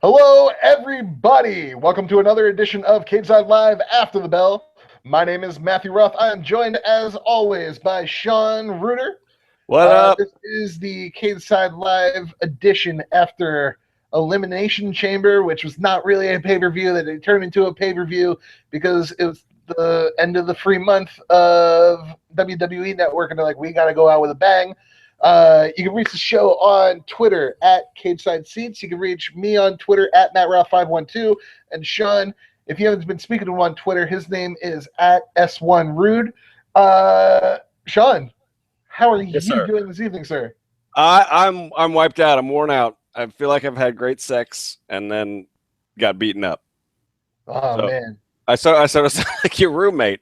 Hello, everybody. Welcome to another edition of Cageside Live After the Bell. My name is Matthew Roth. I am joined, as always, by Sean Rueter. What up? This is the Cageside Live edition after Elimination Chamber, which was not really a pay-per-view. That it turned into a pay-per-view because it was the end of the free month of WWE Network, and they're like, we got to go out with a bang. You can reach the show on Twitter at Cageside Seats. You can reach me on Twitter at MattRoth512. And Sean, if you haven't been speaking to him on Twitter, his name is at S1Rude. Sean, how are you doing this evening, sir? I'm wiped out. I'm worn out. I feel like I've had great sex and then got beaten up. Oh, man. I sort of sound like your roommate.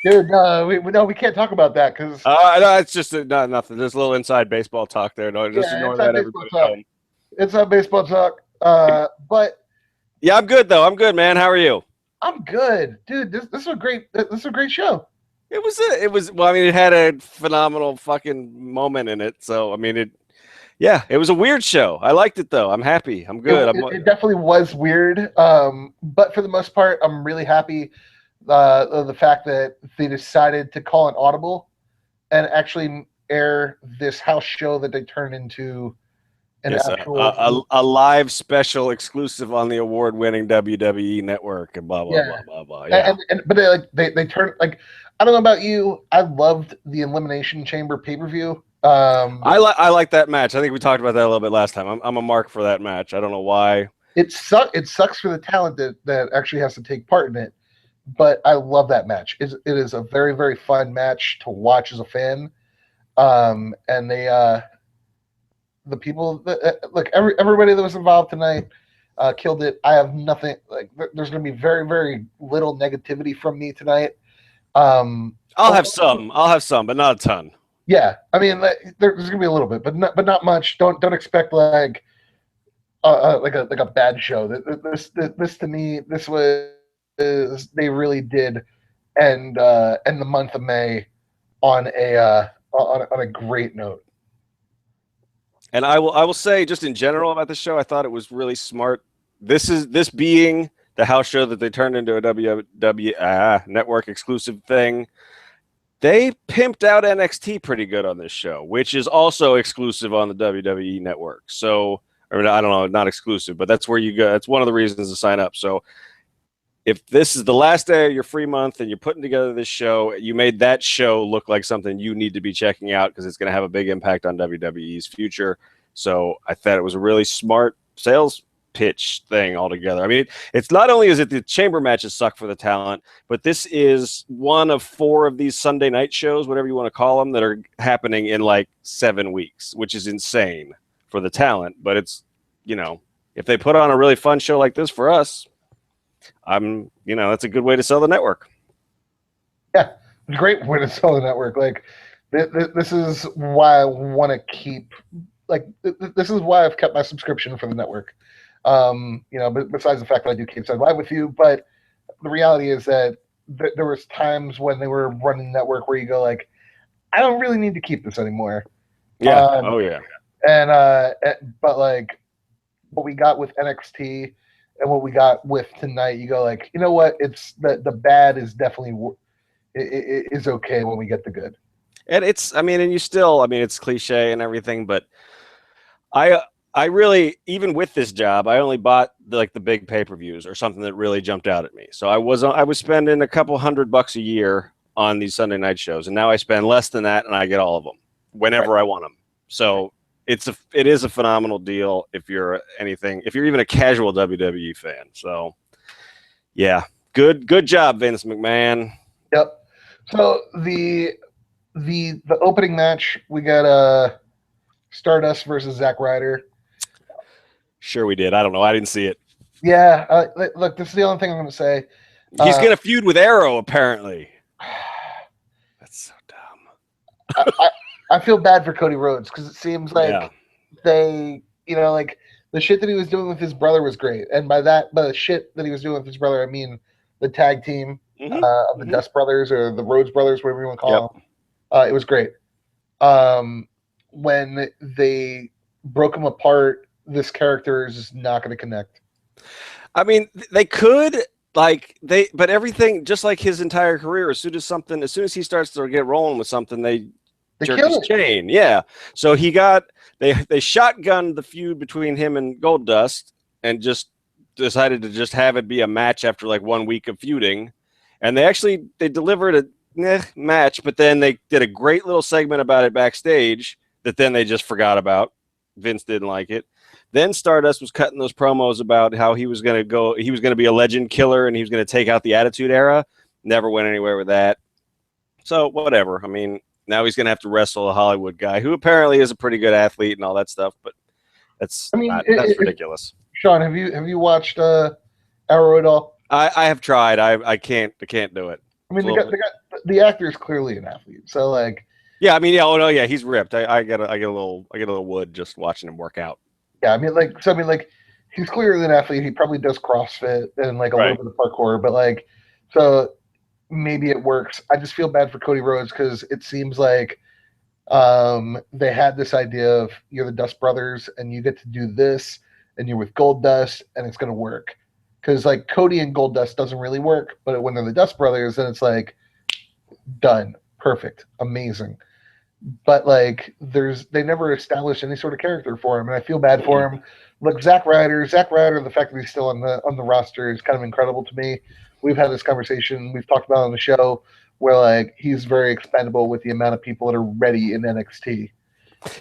Dude, we can't talk about that because no, it's just not nothing. There's a little inside baseball talk there. No, just ignore that. Everybody at home. It's not baseball talk. But yeah, I'm good though. I'm good, man. How are you? I'm good, dude. This is a great show. It was. Well, I mean, it had a phenomenal fucking moment in it. So I mean, it was a weird show. I liked it though. I'm happy. I'm good. It definitely was weird. But for the most part, I'm really happy. The fact that they decided to call an audible and actually air this house show that they turned into an actual a live special exclusive on the award-winning WWE Network and blah blah blah blah. Yeah. But they turned, like, I don't know about you, I loved the Elimination Chamber pay-per-view. I like that match. I think we talked about that a little bit last time. I'm a mark for that match. I don't know why. It sucks for the talent that actually has to take part in it. But I love that match. It is a very, very fun match to watch as a fan. And the people look, everybody that was involved tonight killed it. I have nothing, like, there's going to be very, very little negativity from me tonight. I'll have some, but not a ton. Yeah, I mean, there's going to be a little bit, but not much. Don't expect like a bad show. This to me, this was. They really did end the month of May on a great note. And I will say, just in general about the show, I thought it was really smart. This being the house show that they turned into a WWE network exclusive thing. They pimped out NXT pretty good on this show, which is also exclusive on the WWE network. So, I don't know, not exclusive, but that's where you go. That's one of the reasons to sign up. So, if this is the last day of your free month and you're putting together this show, you made that show look like something you need to be checking out because it's going to have a big impact on WWE's future. So I thought it was a really smart sales pitch thing altogether. I mean, it's not only is it the chamber matches suck for the talent, but this is one of 4 of these Sunday night shows, whatever you want to call them, that are happening in like 7 weeks, which is insane for the talent. But it's, if they put on a really fun show like this for us, that's a good way to sell the network. Yeah, great way to sell the network. Like, this is why I want to keep, like, this is why I've kept my subscription for the network. Besides the fact that I do Cageside Live with you, but the reality is that there was times when they were running the network where you go like, I don't really need to keep this anymore. Yeah. But like what we got with NXT. And what we got with tonight, you go like, you know what? It's the bad is definitely it is okay when we get the good. And it's cliche and everything, but I really, even with this job, I only bought the big pay-per-views or something that really jumped out at me. So I was spending a couple $100 a year on these Sunday night shows, and now I spend less than that, and I get all of them whenever I want them. So. It is a phenomenal deal if you're even a casual WWE fan. So, yeah, good job, Vince McMahon. Yep. So the opening match, we got Stardust versus Zack Ryder. Sure, we did. I don't know. I didn't see it. Yeah. Look, this is the only thing I'm going to say. He's going to feud with Arrow, apparently. That's so dumb. I feel bad for Cody Rhodes because it seems like they, like the shit that he was doing with his brother was great. And by the shit that he was doing with his brother, I mean the tag team of the Dust Brothers or the Rhodes Brothers, whatever you want to call them. It was great. When they broke him apart this character is just not going to connect. I mean, they could but everything, just like his entire career, as soon as he starts to get rolling with something, they jerk his chain. Yeah. So they shotgunned the feud between him and Goldust and just decided to just have it be a match after like 1 week of feuding. And they delivered a match, but then they did a great little segment about it backstage that then they just forgot about. Vince didn't like it. Then Stardust was cutting those promos about how he was going to be a legend killer and he was going to take out the Attitude Era. Never went anywhere with that. So whatever. I mean, now he's going to have to wrestle a Hollywood guy who apparently is a pretty good athlete and all that stuff, but that's ridiculous. Sean, have you watched Arrow at all? I have tried. I can't do it. I mean, the actor is clearly an athlete, so like. Yeah, I mean, yeah, oh no, yeah, he's ripped. I get a little wood just watching him work out. Yeah, I mean, he's clearly an athlete. He probably does CrossFit and like a little bit of parkour, but like, so maybe it works. I just feel bad for Cody Rhodes because it seems like they had this idea of you're the Dust Brothers and you get to do this and you're with Goldust and it's going to work. Because like Cody and Goldust doesn't really work, but when they're the Dust Brothers, then it's like done, perfect, amazing. But like they never established any sort of character for him, and I feel bad for him. Look, Zack Ryder, the fact that he's still on the roster is kind of incredible to me. We've had this conversation, we've talked about it on the show, where like he's very expendable with the amount of people that are ready in NXT.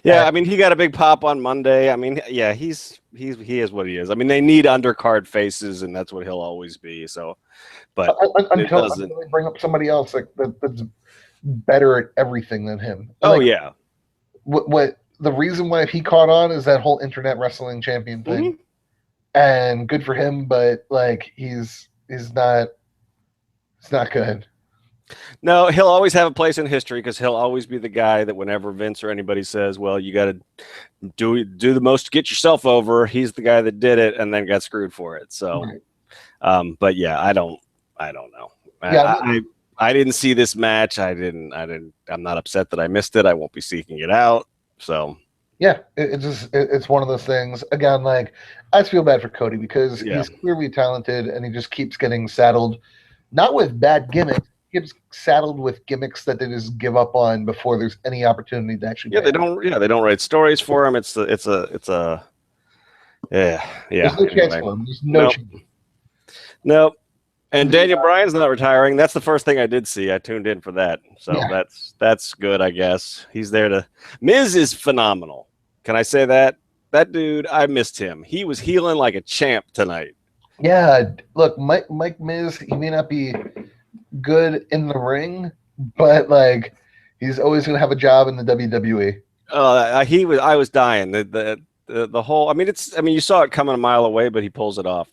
Yeah, I mean, he got a big pop on Monday. I mean, yeah, he is what he is. I mean, they need undercard faces, and that's what he'll always be. So, but until they bring up somebody else like that's better at everything than him. Oh yeah. What the reason why he caught on is that whole internet wrestling champion thing, and good for him. But like he's not good. No, he'll always have a place in history because he'll always be the guy that whenever Vince or anybody says, well, you got to do the most to get yourself over, he's the guy that did it and then got screwed for it. So, but yeah, I don't know. Yeah, I didn't see this match. I'm not upset that I missed it. I won't be seeking it out. So yeah, it's one of those things. Again, like I just feel bad for Cody because he's clearly talented and he just keeps getting saddled, not with bad gimmicks. Gets saddled with gimmicks that they just give up on before there's any opportunity to actually. They don't write stories for him. It's a There's no chance for him. There's no chance. Nope. And Daniel Bryan's not retiring. That's the first thing I did see. I tuned in for that. So that's good, I guess. He's there to. Miz is phenomenal. Can I say that? That dude, I missed him. He was healing like a champ tonight. Yeah, look, Mike Miz, he may not be good in the ring, but like he's always going to have a job in the WWE. I was dying. The whole, I mean, you saw it coming a mile away, but he pulls it off.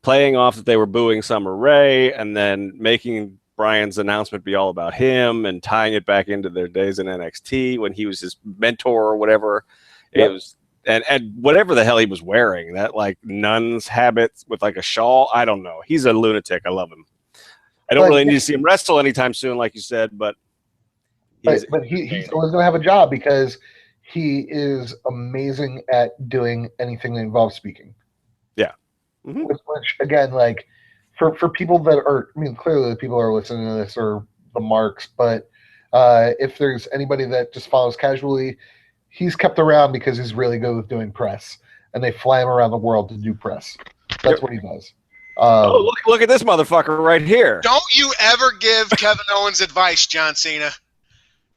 Playing off that they were booing Summer Rae and then making Bryan's announcement be all about him and tying it back into their days in NXT when he was his mentor or whatever. It was, and whatever the hell he was wearing, that like nun's habit with like a shawl. I don't know. He's a lunatic. I love him. I don't really need to see him wrestle anytime soon, like you said, but he's always going to have a job because he is amazing at doing anything that involves speaking. Yeah. Mm-hmm. Which again, like for people that are, I mean, clearly the people who are listening to this are the marks, but if there's anybody that just follows casually, he's kept around because he's really good with doing press, and they fly him around the world to do press. That's what he does. Look at this motherfucker right here. Don't you ever give Kevin Owens advice, John Cena.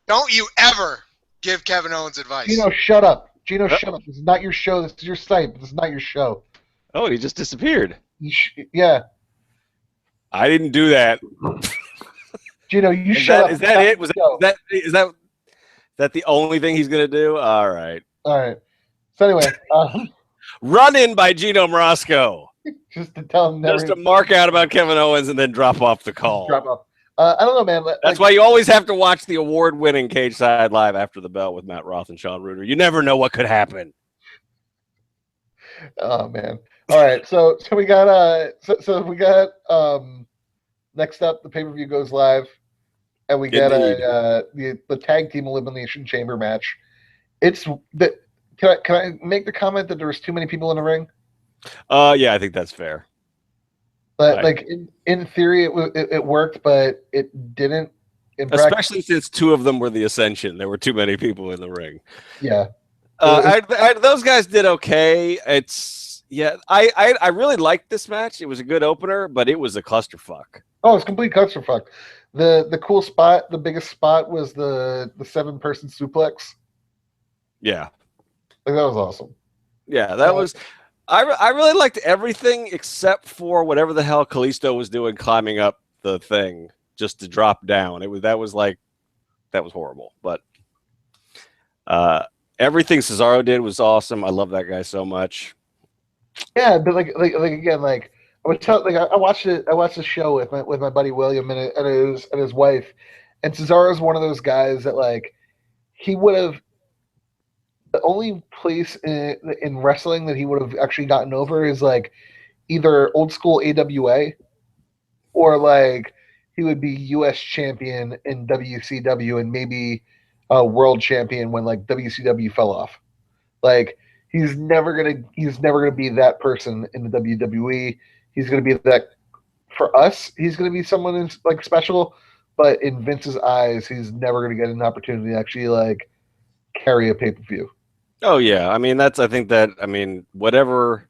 Don't you ever give Kevin Owens advice. Gino, shut up. Shut up. This is not your show. This is your site. This is not your show. Oh, he just disappeared. Yeah. I didn't do that. Gino, you shut up. Is that it? Is that the only thing he's going to do? All right. So anyway. Run in by Gino Morosco. Just to tell him. Just to mark out about Kevin Owens and then drop off the call. Drop off. I don't know, man. That's why you always have to watch the award-winning Cageside Live After the Bell with Matt Roth and Sean Rueter. You never know what could happen. Oh man. All right. So we got next up the pay-per-view goes live, and we get the tag team elimination chamber match. It's the can I make the comment that there was too many people in the ring? Yeah, I think that's fair. But like in theory, it worked, but it didn't. Especially since two of them were the Ascension, there were too many people in the ring. Yeah, those guys did okay. I really liked this match. It was a good opener, but it was a clusterfuck. Oh, it's complete clusterfuck. The cool spot, the biggest spot was the 7-person suplex. Yeah, like that was awesome. Yeah, that was. I really liked everything except for whatever the hell Kalisto was doing, climbing up the thing just to drop down. That was horrible. But everything Cesaro did was awesome. I love that guy so much. Yeah, but like again, like I would tell, like I watched it. I watched the show with my buddy William and his wife, and Cesaro's one of those guys that like he would have. The only place in wrestling that he would have actually gotten over is like either old school AWA or like he would be U.S. champion in WCW and maybe world champion when like WCW fell off. Like he's never gonna be that person in the WWE. He's gonna be that for us. He's gonna be someone who's like special, but in Vince's eyes, he's never gonna get an opportunity to actually like carry a pay-per-view. Oh yeah, I mean whatever.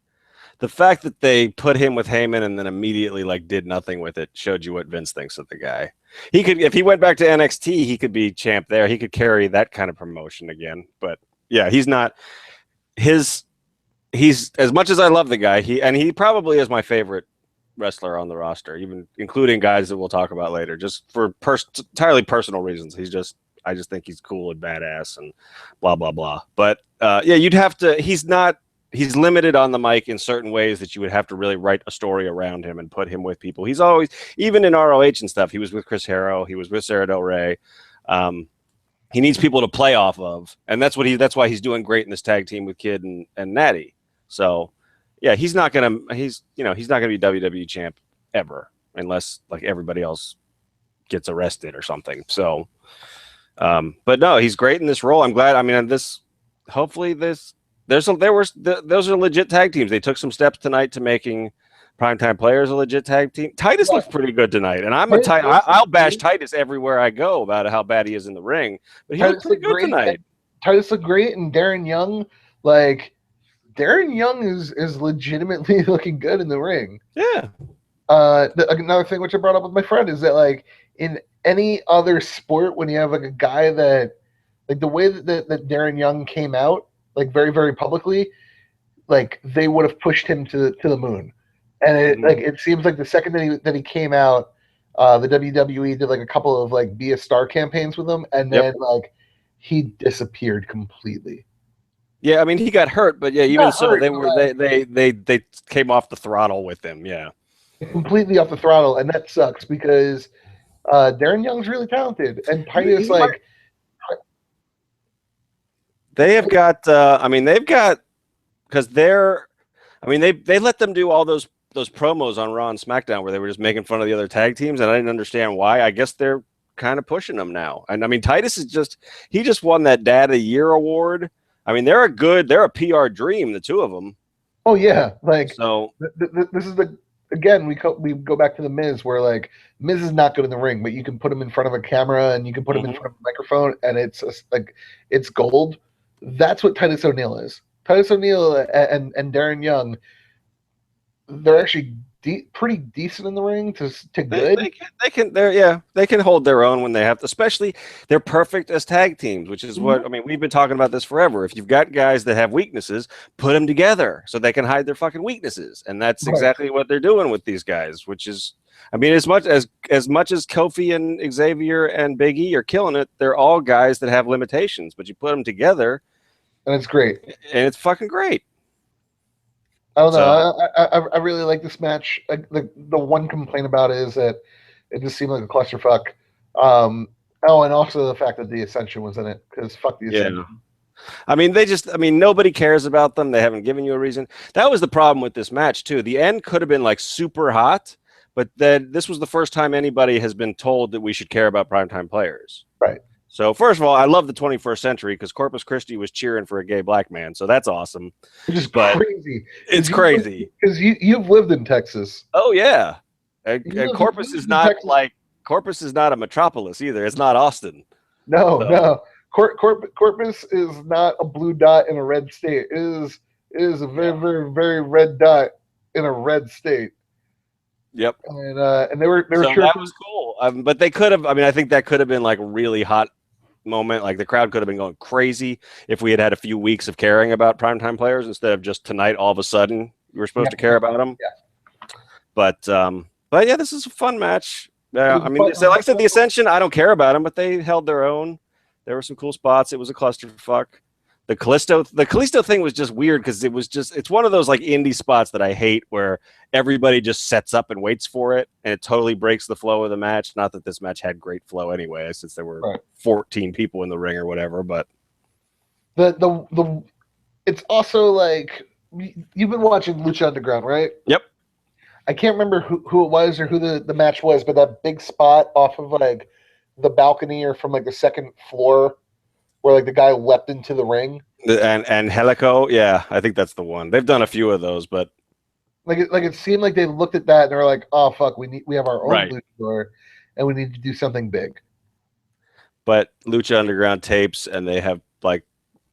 The fact that they put him with Heyman and then immediately like did nothing with it showed you what Vince thinks of the guy. He could, if he went back to NXT, he could be champ there. He could carry that kind of promotion again. But yeah, he's not. He's as much as I love the guy. He probably is my favorite wrestler on the roster, even including guys that we'll talk about later, just for entirely personal reasons. I just think he's cool and badass and blah, blah, blah. But yeah, you'd have to, he's limited on the mic in certain ways that you would have to really write a story around him and put him with people. He's always, even in ROH and stuff, he was with Chris Hero, he was with Sarah Del Rey. He needs people to play off of. And that's why he's doing great in this tag team with Kid and Natty. So yeah, he's not going to be WWE champ ever unless like everybody else gets arrested or something. So, but no, he's great in this role. I'm glad. I mean, those are legit tag teams. They took some steps tonight to making Primetime Players a legit tag team. Titus looks pretty good tonight, and I'll bash Titus everywhere I go about how bad he is in the ring, but he looks pretty good tonight. Titus looked great, and Darren Young, is legitimately looking good in the ring. Yeah. Another thing which I brought up with my friend is that like in any other sport, when you have like a guy that like the way that Darren Young came out like very, very publicly, like they would have pushed him to the moon. And it seems like the second that he came out, the WWE did like a couple of like Be a Star campaigns with him, and then like he disappeared completely. Yeah, I mean he got hurt, but yeah, even so, they came off the throttle with him. Yeah, completely off the throttle, and that sucks because Darren Young's really talented, and Titus they let them do all those promos on Raw and SmackDown where they were just making fun of the other tag teams, and I didn't understand why. I guess they're kind of pushing them now. And I mean, Titus he just won that Dad of the Year award. I mean, they're a PR dream, the two of them. Oh yeah, like so. This is again we go back to the Miz, where like Miz is not good in the ring, but you can put him in front of a camera and you can put him in front of a microphone, and it's like it's gold. That's what Titus O'Neil is. Titus O'Neil and Darren Young, they're actually pretty decent in the ring to good. They can hold their own when they have to. Especially they're perfect as tag teams, which is what I mean. We've been talking about this forever. If you've got guys that have weaknesses, put them together so they can hide their fucking weaknesses, and that's exactly what they're doing with these guys. Which is, I mean, as much as Kofi and Xavier and Big E are killing it, they're all guys that have limitations. But you put them together, and it's great, and it's fucking great. I don't know. I really like this match. The one complaint about it is that it just seemed like a clusterfuck. And also the fact that the Ascension was in it, because fuck the Ascension. Yeah. I mean, nobody cares about them. They haven't given you a reason. That was the problem with this match too. The end could have been like super hot, but then this was the first time anybody has been told that we should care about Primetime Players. Right. So first of all, I love the 21st century because Corpus Christi was cheering for a gay black man, so that's awesome. Which is But crazy. it's crazy Because you've lived in Texas. Oh yeah, and Corpus is not Texas. like Corpus is not a metropolis either. It's not Austin. No, So- no. Corpus is not a blue dot in a red state. It is a very, very, very red dot in a red state. Yep. And they were So sure that was cool. But they could have. I mean, I think that could have been like a really hot moment. Like the crowd could have been going crazy if we had had a few weeks of caring about primetime players instead of just tonight. All of a sudden, we were supposed to care about them. Yeah. But yeah, this is a fun match. I mean, like I said, the Ascension, I don't care about them, but they held their own. There were some cool spots. It was a clusterfuck. The Kalisto thing was just weird because it's one of those like indie spots that I hate where everybody just sets up and waits for it and it totally breaks the flow of the match. Not that this match had great flow anyway, since there were 14 people in the ring or whatever, but the it's also like you've been watching Lucha Underground, right? Yep. I can't remember who it was or who the match was, but that big spot off of like the balcony or from like the second floor where like the guy leapt into the ring. And Helico, yeah, I think that's the one. They've done a few of those, but it seemed like they looked at that and they're like, oh fuck, we have our own Right. luchador and we need to do something big. But Lucha Underground tapes and they have like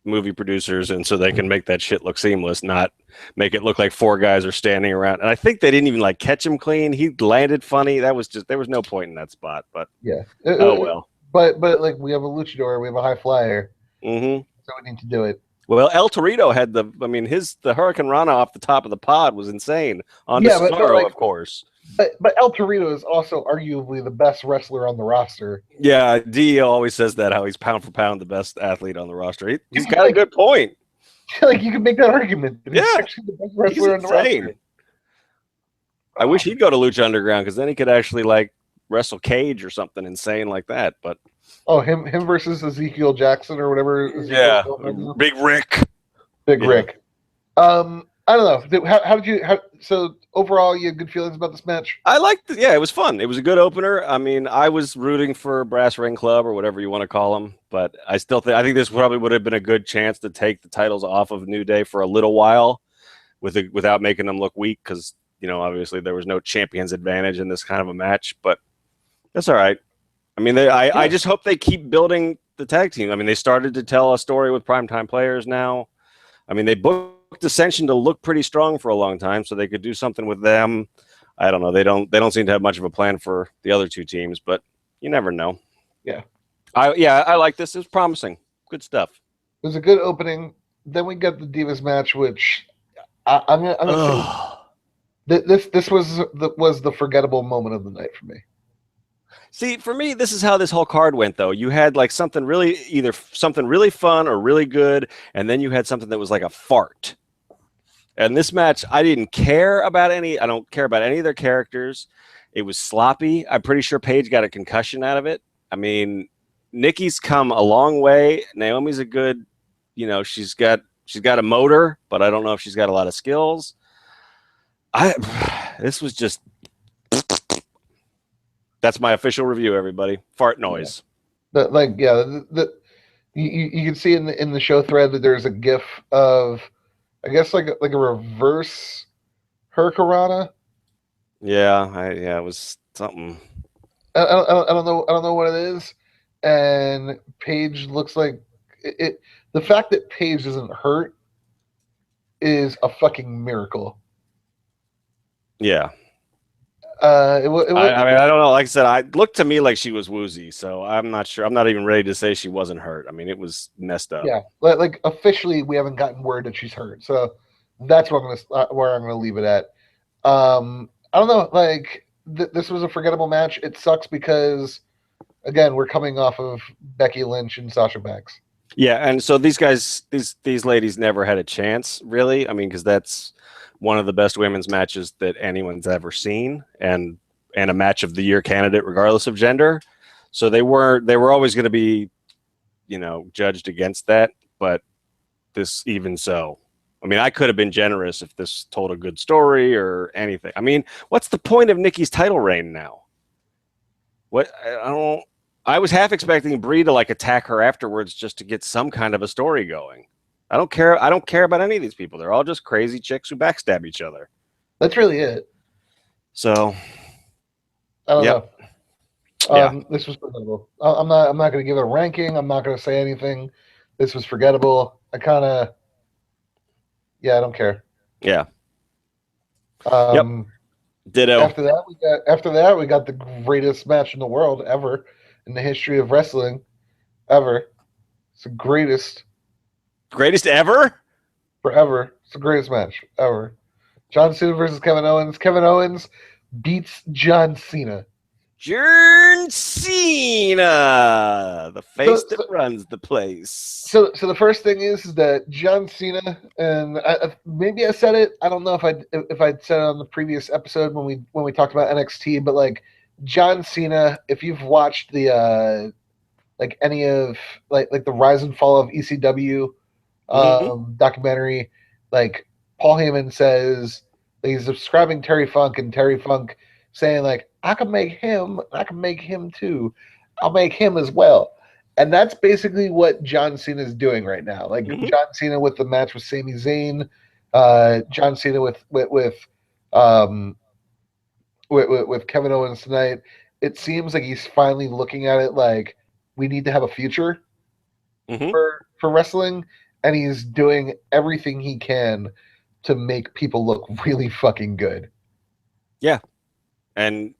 movie producers, and so they can make that shit look seamless, not make it look like four guys are standing around. And I think they didn't even like catch him clean. He landed funny. That was just, there was no point in that spot. But yeah, oh well. But like we have a luchador, we have a high flyer, Mm-hmm. so we need to do it. Well, El Torito had the Hurricane Rana off the top of the pod was insane on Cesaro, of course. But El Torito is also arguably the best wrestler on the roster. Yeah, D always says that, how he's pound for pound the best athlete on the roster. He's got a good point. Like you can make that argument. He's actually the best wrestler on the roster. I wish he'd go to Lucha Underground because then he could actually like wrestle Cage or something insane like that. But him versus Ezekiel Jackson or whatever. Big Rick. Big Rick. I don't know. How did you? So overall, you had good feelings about this match? I liked it. Yeah, it was fun. It was a good opener. I mean, I was rooting for Brass Ring Club or whatever you want to call them, but I think this probably would have been a good chance to take the titles off of New Day for a little while, without making them look weak, because obviously there was no champion's advantage in this kind of a match. But that's all right. I mean, I just hope they keep building the tag team. I mean, they started to tell a story with primetime players now. I mean, they booked Ascension to look pretty strong for a long time, so they could do something with them. I don't know. They don't seem to have much of a plan for the other two teams, but you never know. Yeah. I like this. It was promising. Good stuff. It was a good opening. Then we got the Divas match, which I'm gonna say this was the forgettable moment of the night for me. See, for me, this is how this whole card went, though. You had like either something really fun or really good, and then you had something that was like a fart. And this match, I don't care about any of their characters. It was sloppy. I'm pretty sure Paige got a concussion out of it. I mean, Nikki's come a long way. Naomi's a good, she's got a motor, but I don't know if she's got a lot of skills. This was just. That's my official review, everybody. Fart noise. Yeah. You can see in the show thread that there's a GIF of, I guess like a reverse Hurricanrana. Yeah, it was something. I don't know what it is, and Paige looks like it. The fact that Paige isn't hurt is a fucking miracle. Yeah. I don't know. Like I said, it looked to me like she was woozy, so I'm not sure. I'm not even ready to say she wasn't hurt. I mean, it was messed up. Yeah, like officially, we haven't gotten word that she's hurt, so that's where I'm gonna leave it at. I don't know. Like this was a forgettable match. It sucks because, again, we're coming off of Becky Lynch and Sasha Banks. Yeah, and so these guys, these ladies never had a chance, really. I mean, because that's one of the best women's matches that anyone's ever seen, and a match of the year candidate regardless of gender. So they were always going to be, judged against that. But this, even so, I mean, I could have been generous if this told a good story or anything. I mean, what's the point of Nikki's title reign now? I I was half expecting Brie to like attack her afterwards just to get some kind of a story going. I don't care. I don't care about any of these people. They're all just crazy chicks who backstab each other. That's really it. So, I don't Yep. know. Yeah. This was forgettable. I'm not going to give it a ranking. I'm not going to say anything. This was forgettable. I don't care. Yeah. Ditto. After that, we got the greatest match in the world ever in the history of wrestling, ever. It's the greatest Ever? forever. It's the greatest match ever. John Cena versus Kevin Owens. Kevin Owens beats John Cena. John Cena, the face that runs the place. So the first thing is that John Cena, and maybe I said it. I don't know if I'd said it on the previous episode when we talked about NXT, but like John Cena, if you've watched the like any of like the rise and fall of ECW documentary, like Paul Heyman says he's describing Terry Funk, and Terry Funk saying like, I can make him too. I'll make him as well. And that's basically what John Cena is doing right now. Like John Cena with the match with Sami Zayn, John Cena with Kevin Owens tonight. It seems like he's finally looking at it like we need to have a future for wrestling, and he's doing everything he can to make people look really fucking good. Yeah. And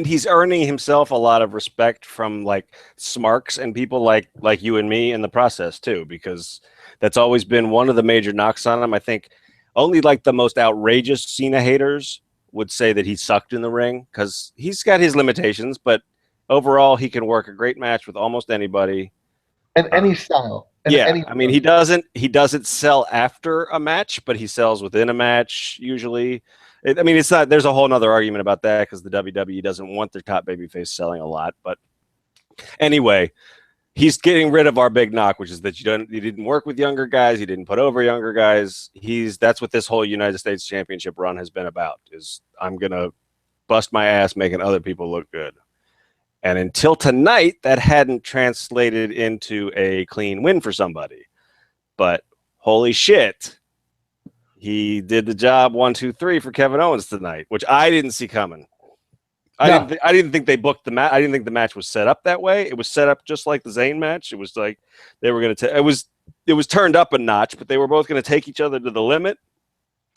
he's earning himself a lot of respect from like smarks and people like you and me in the process too, because that's always been one of the major knocks on him. I think only like the most outrageous Cena haters would say that he sucked in the ring, because he's got his limitations, but overall he can work a great match with almost anybody and any style. I mean, he doesn't sell after a match, but he sells within a match usually. I mean, it's not. There's a whole other argument about that because the WWE doesn't want their top babyface selling a lot. But anyway, he's getting rid of our big knock, which is that you didn't work with younger guys, you didn't put over younger guys. That's what this whole United States Championship run has been about. Is I'm gonna bust my ass making other people look good. And until tonight, that hadn't translated into a clean win for somebody. But holy shit, he did the job 1, 2, 3 for Kevin Owens tonight, which I didn't see coming. I didn't think they booked the match. I didn't think the match was set up that way. It was set up just like the Zayn match. It was like they were going to. It was turned up a notch, but they were both going to take each other to the limit,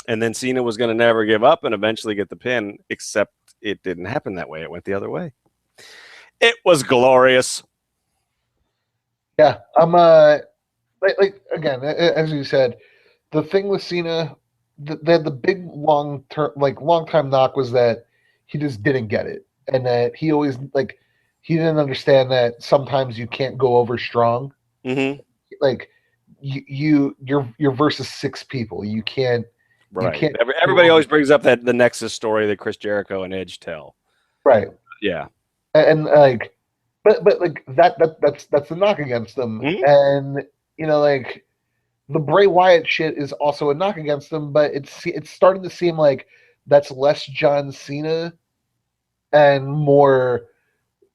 and then Cena was going to never give up and eventually get the pin. Except it didn't happen that way. It went the other way. It was glorious. Yeah, I'm like again, as you said, the thing with Cena, the big long time knock was that he just didn't get it, and that he always he didn't understand that sometimes you can't go over strong. Mm-hmm. Like you're versus 6 people. You can't. Right. You can't Everybody always brings up the Nexus story that Chris Jericho and Edge tell. Right. Yeah. And but like that's the knock against them, and like the Bray Wyatt shit is also a knock against them, but it's starting to seem like that's less John Cena and more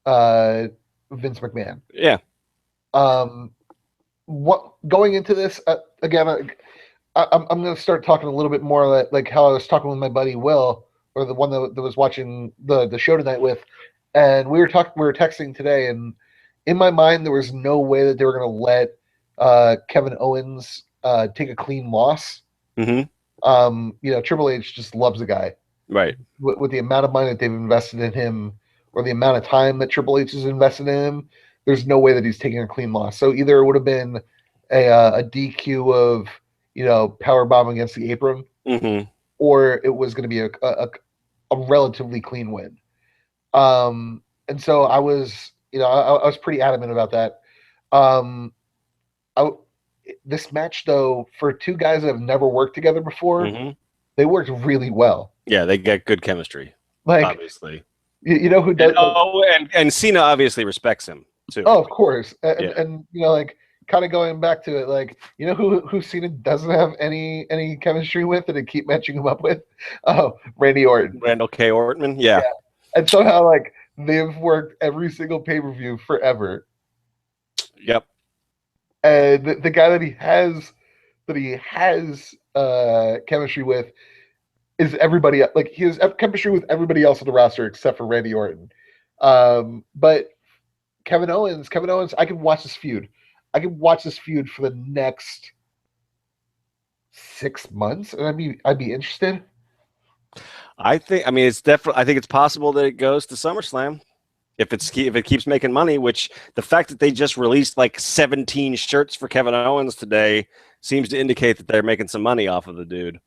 Vince McMahon. Yeah. What going into this again? I'm going to start talking a little bit more like how I was talking with my buddy Will, or the one that was watching the show tonight with. And we were texting today, and in my mind, there was no way that they were going to let Kevin Owens take a clean loss. Mm-hmm. Triple H just loves the guy. Right. With the amount of money that they've invested in him, or the amount of time that Triple H has invested in him, there's no way that he's taking a clean loss. So either it would have been a DQ of powerbomb against the apron, or it was going to be a relatively clean win. And so I was, I was pretty adamant about that. This match, though, for 2 guys that have never worked together before, they worked really well. Yeah, they get good chemistry. Like, obviously, you know who does. And Cena obviously respects him too. Oh, of course, and kind of going back to it, who Cena doesn't have any chemistry with, and they keep matching him up with? Oh, Randy Orton. Randall K. Orton, yeah. And somehow, they've worked every single pay-per-view forever. Yep. And the guy that he has chemistry with is everybody. Like, he has chemistry with everybody else on the roster except for Randy Orton. But Kevin Owens, I can watch this feud. I can watch this feud for the next 6 months, and I'd be interested. I think it's definitely. I think it's possible that it goes to SummerSlam if it keeps making money. Which the fact that they just released like 17 shirts for Kevin Owens today seems to indicate that they're making some money off of the dude.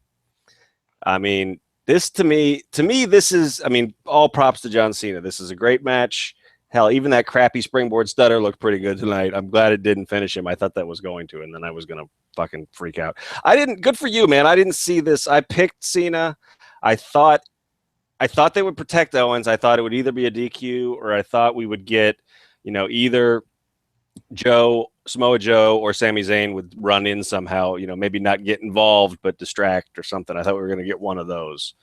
I mean, this to me, this is. All props to John Cena. This is a great match. Hell, even that crappy springboard stutter looked pretty good tonight. I'm glad it didn't finish him. I thought that was going to, and then I was going to fucking freak out. I didn't. Good for you, man. I didn't see this. I picked Cena. I thought they would protect Owens. I thought it would either be a DQ or I thought we would get, either Samoa Joe or Sami Zayn would run in somehow, maybe not get involved, but distract or something. I thought we were going to get one of those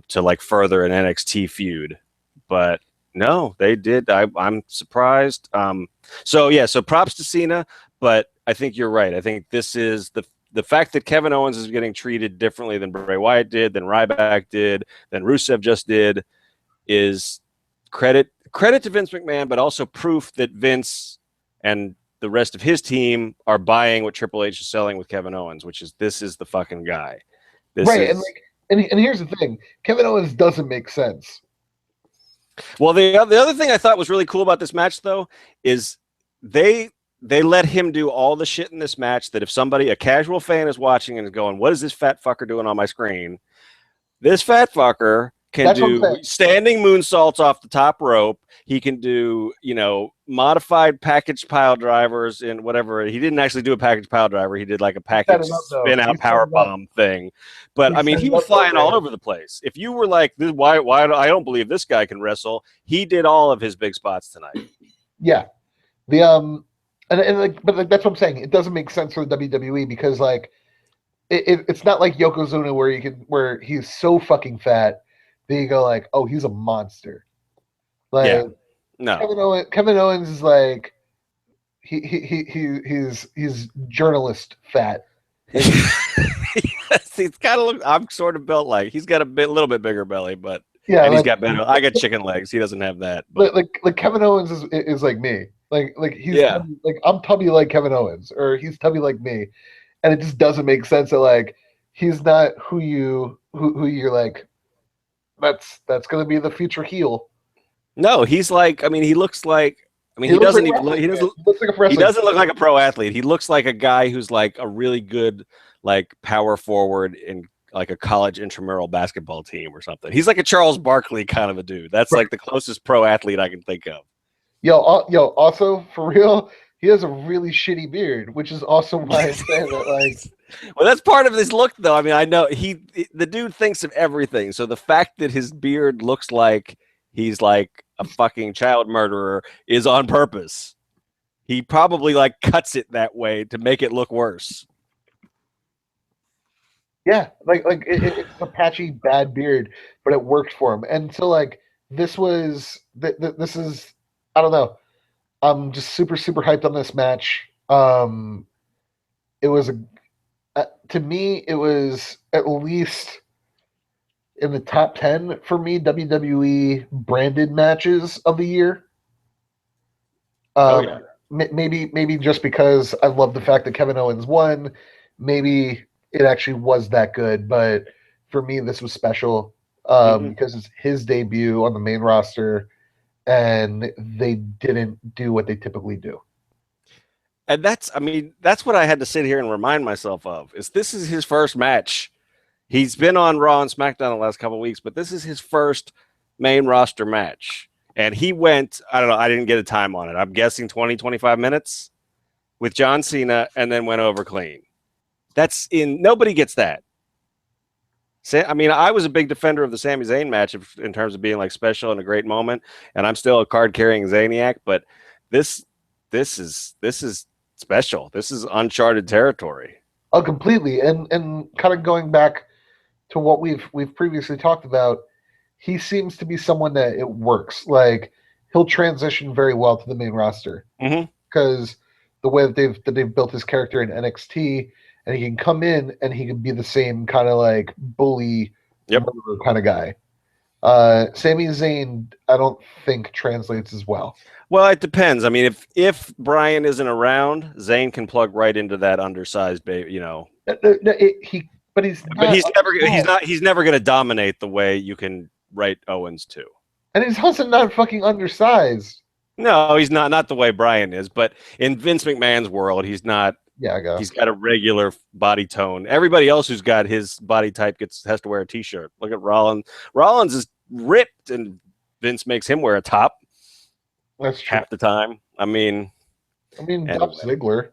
to like further an NXT feud, but no, they did. I'm surprised. So props to Cena, but I think you're right. I think this is the fact that Kevin Owens is getting treated differently than Bray Wyatt did, than Ryback did, than Rusev just did, is credit to Vince McMahon, but also proof that Vince and the rest of his team are buying what Triple H is selling with Kevin Owens, which is this is the fucking guy. Right, and here's the thing: Kevin Owens doesn't make sense. Well, the other thing I thought was really cool about this match, though, is they let him do all the shit in this match that if a casual fan is watching and is going, what is this fat fucker doing on my screen? This fat fucker can do standing moonsaults off the top rope. He can do, modified package pile drivers and whatever. He didn't actually do a package pile driver. He did like a package spin out power bomb thing. But he was flying all over the place. If you were like, why I don't believe this guy can wrestle. He did all of his big spots tonight. Yeah. But that's what I'm saying. It doesn't make sense for the WWE because it's not like Yokozuna where he's so fucking fat that you go like, oh, he's a monster. No. Kevin Owens is like he's journalist fat. He's kind of I'm sort of built like he's got a little bit bigger belly, but yeah, he's got better. I got chicken legs. He doesn't have that. But like Kevin Owens is like me. Like he's tubby, I'm tubby like Kevin Owens, or he's tubby like me, and it just doesn't make sense that he's not who you're like. That's gonna be the future heel. No, he's like. He looks like. He doesn't look like a pro athlete. He looks like a guy who's like a really good power forward in like a college intramural basketball team or something. He's like a Charles Barkley kind of a dude. That's like the closest pro athlete I can think of. Yo, also for real, he has a really shitty beard, which is also why I'm saying that Well, that's part of his look, though. I know the dude thinks of everything. So the fact that his beard looks like he's like a fucking child murderer is on purpose. He probably cuts it that way to make it look worse. Yeah, it's a patchy bad beard, but it worked for him. And so this is. I don't know. I'm just super, super hyped on this match. It was to me, it was at least in the top 10 for me WWE branded matches of the year. Maybe just because I love the fact that Kevin Owens won. Maybe it actually was that good, but for me, this was special because it's his debut on the main roster. And they didn't do what they typically do. And that's what I had to sit here and remind myself of. This is his first match. He's been on Raw and SmackDown the last couple of weeks, but this is his first main roster match. And he went, I don't know, I didn't get a time on it. I'm guessing 20, 25 minutes with John Cena and then went over clean. Nobody gets that. I was a big defender of the Sami Zayn match in terms of being special and a great moment, and I'm still a card-carrying Zaniac. But this is special. This is uncharted territory. Oh, completely. And kind of going back to what we've previously talked about, he seems to be someone that it works. Like he'll transition very well to the main roster because the way that they've built his character in NXT, and he can come in and he can be the same kind of like bully murderer kind of guy. Sami Zayn, I don't think translates as well. Well, it depends. I mean, if Bryan isn't around, Zayn can plug right into that undersized baby. You know, but he's never going to dominate the way you can write Owens to. And he's also not fucking undersized. No, he's not the way Bryan is. But in Vince McMahon's world, he's not. Yeah, I guess. He's got a regular body tone. Everybody else who's got his body type has to wear a T-shirt. Look at Rollins. Rollins is ripped, and Vince makes him wear a top. That's true. Half the time. I mean, Dolph Ziggler.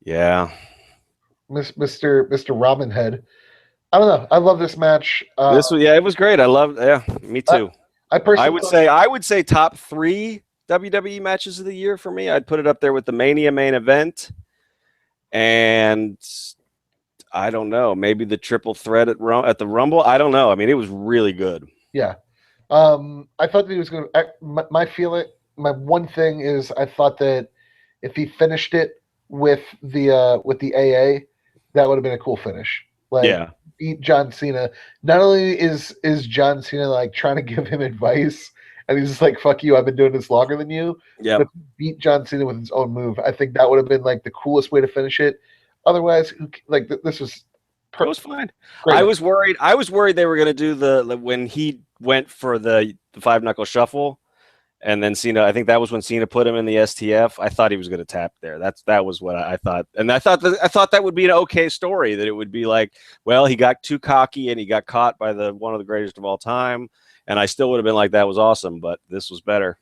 Yeah. Mr. Ramen Head. I don't know. I love this match. It was great. I loved. Yeah, me too. I would say top 3 WWE matches of the year for me. I'd put it up there with the Mania main event, and I don't know, maybe the triple threat at the Rumble. I don't know. I mean, it was really good. Yeah. I thought that he was going to. My one thing is, I thought that if he finished it with the AA, that would have been a cool finish. Beat John Cena. Not only is John Cena like trying to give him advice, and he's just like, "Fuck you, I've been doing this longer than you." Yeah. But beat John Cena with his own move. I think that would have been like the coolest way to finish it. Otherwise, like this was. It was fine. Great. I was worried they were going to do when he went for the 5-knuckle shuffle, and then Cena. I think that was when Cena put him in the STF. I thought he was going to tap there. That was what I thought, and I thought that would be an okay story. That it would be like, well, he got too cocky and he got caught by one of the greatest of all time, and I still would have been like, that was awesome, but this was better.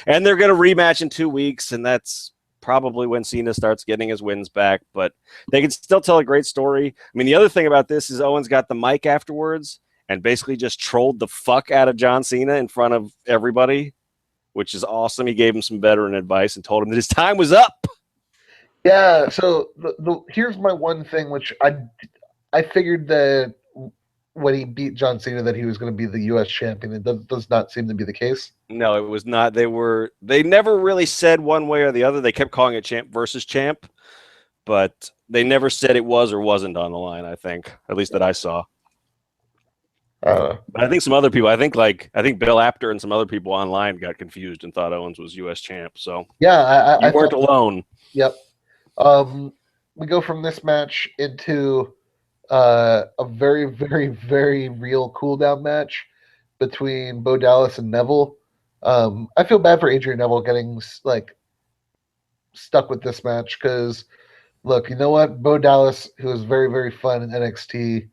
And they're going to rematch in 2 weeks, and that's probably when Cena starts getting his wins back, but they can still tell a great story. I mean, the other thing about this is Owens got the mic afterwards and basically just trolled the fuck out of John Cena in front of everybody, which is awesome. He gave him some veteran advice and told him that his time was up. Yeah, so here's my one thing, which I figured that when he beat John Cena that he was going to be the U.S. champion. It does not seem to be the case. No, it was not. They never really said one way or the other. They kept calling it champ versus champ, but they never said it was or wasn't on the line, I think. At least that I saw. But I think some other people, I think Bill Apter and some other people online got confused and thought Owens was U.S. champ. So yeah, you weren't alone. Yep. We go from this match into a very, very, very real cool-down match between Bo Dallas and Neville. I feel bad for Adrian Neville getting stuck with this match because, look, you know what? Bo Dallas, who was very, very fun in NXT,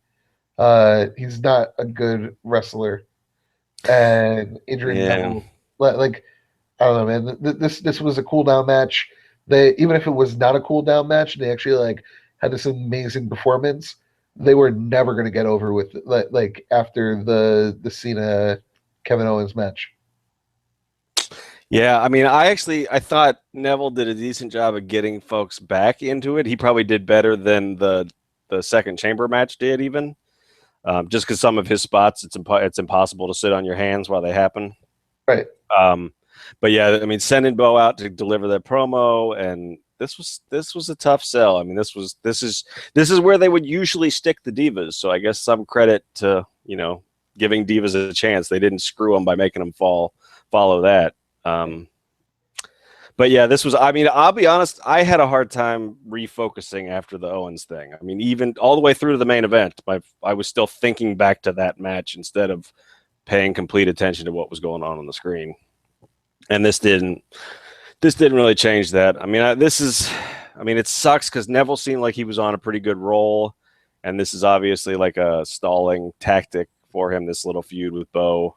he's not a good wrestler, and Adrian Neville, I don't know, man. This was a cool-down match. Even if it was not a cool-down match, they actually had this amazing performance. They were never going to get over with after the Cena Kevin Owens match. Yeah, I mean, I thought Neville did a decent job of getting folks back into it. He probably did better than the second chamber match did, even just because some of his spots it's impossible to sit on your hands while they happen. Right. But yeah, I mean, sending Bo out to deliver that promo, and this was a tough sell. I mean, this is where they would usually stick the Divas. So I guess some credit to giving Divas a chance. They didn't screw them by making them follow that. But yeah, this was. I mean, I'll be honest. I had a hard time refocusing after the Owens thing. I mean, even all the way through to the main event, I was still thinking back to that match instead of paying complete attention to what was going on the screen. And this didn't really change that. I mean, it sucks because Neville seemed like he was on a pretty good roll, and this is obviously like a stalling tactic for him, this little feud with Bo.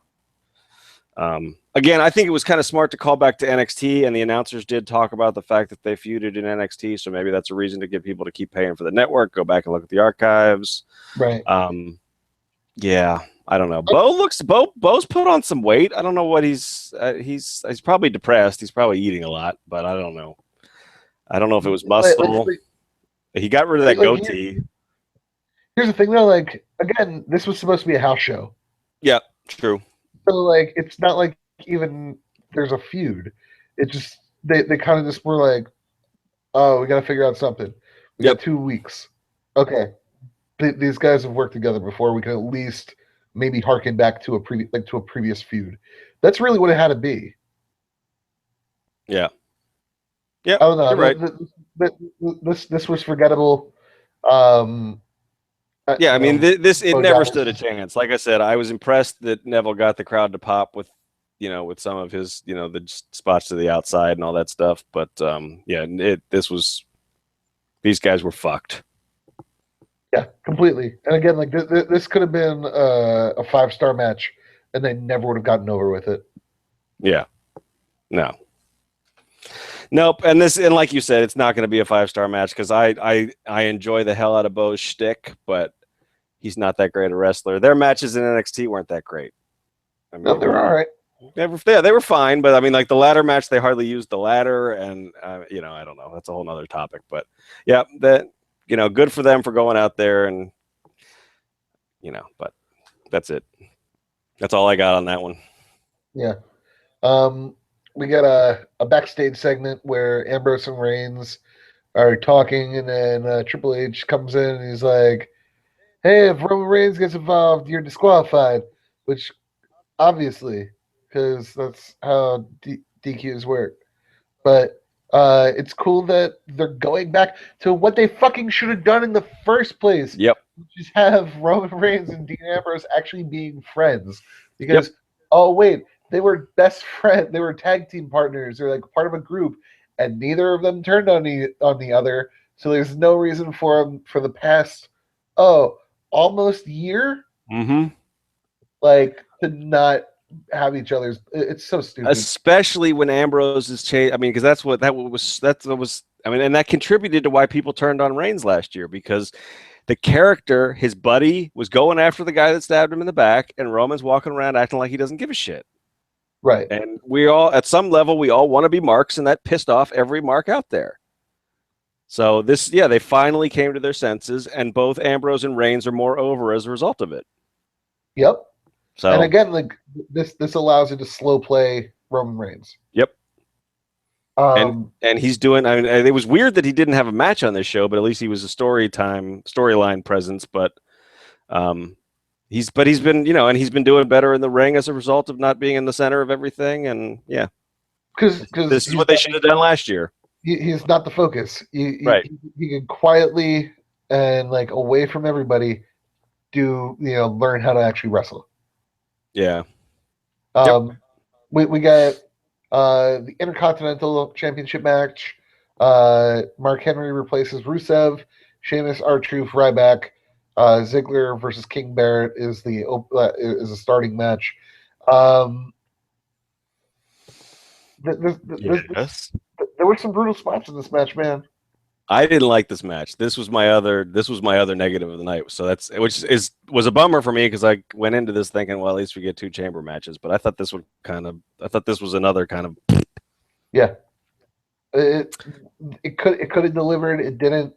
Again, I think it was kind of smart to call back to NXT, and the announcers did talk about the fact that they feuded in NXT, so maybe that's a reason to get people to keep paying for the network, go back and look at the archives. Right. Yeah. I don't know. Bo's put on some weight. I don't know what he's probably depressed. He's probably eating a lot, but I don't know. I don't know if it was muscle. He got rid of that goatee. Here's the thing, though. Again, this was supposed to be a house show. Yeah. True. So like, it's not like even there's a feud. It just they kind of just were like, oh, we got to figure out something. We Yep. got 2 weeks. Okay, these guys have worked together before. We can at least maybe harken back to a previous feud. That's really what it had to be. Yeah. Yep. I don't know. You're right. This was forgettable. Yeah, I mean, it both never guys. stood a chance. Like I said, I was impressed that Neville got the crowd to pop with, with some of his, the spots to the outside and all that stuff. But these guys were fucked. Yeah, completely. And again, like this could have been a 5-star match, and they never would have gotten over with it. Yeah, no, nope. And like you said, it's not going to be a 5-star match because I enjoy the hell out of Bo's shtick, but he's not that great a wrestler. Their matches in NXT weren't that great. I mean, no, they were all right. They were fine, but I mean, like the ladder match, they hardly used the ladder, and I don't know. That's a whole other topic. But yeah, that good for them for going out there, and but that's it. That's all I got on that one. Yeah. We got a backstage segment where Ambrose and Reigns are talking, and then Triple H comes in and he's like, "Hey, if Roman Reigns gets involved, you're disqualified," which obviously, because that's how DQs work. But it's cool that they're going back to what they fucking should have done in the first place. Yep. Just have Roman Reigns and Dean Ambrose actually being friends. Because, oh, wait, they were best friends. They were tag team partners. They're like part of a group. And neither of them turned on the other. So there's no reason for them for the past, almost year? Mm-hmm. Like, to not have each other's. It's so stupid. Especially when Ambrose is changed. I mean, because that's what was. I mean, and that contributed to why people turned on Reigns last year, because the character, his buddy, was going after the guy that stabbed him in the back, and Roman's walking around acting like he doesn't give a shit. Right. And we all, at some level, we all want to be marks, and that pissed off every mark out there. So they finally came to their senses, and both Ambrose and Reigns are more over as a result of it. Yep. So, and again, like this allows you to slow play Roman Reigns. Yep. And he's doing. I mean, it was weird that he didn't have a match on this show, but at least he was a storyline presence. But he's been, and he's been doing better in the ring as a result of not being in the center of everything. And yeah, because this is what they should have done last year. He's not the focus. Right. He can quietly and like away from everybody learn how to actually wrestle. Yeah. We got the Intercontinental Championship match. Mark Henry replaces Rusev. Sheamus, R-Truth, Ryback. Ziggler versus King Barrett is a starting match. Yes. There were some brutal spots in this match, man. I didn't like this match. This was my other negative of the night. So was a bummer for me because I went into this thinking, well, at least we get 2 chamber matches. But I thought this was another kind of. Yeah, it could have delivered. It didn't.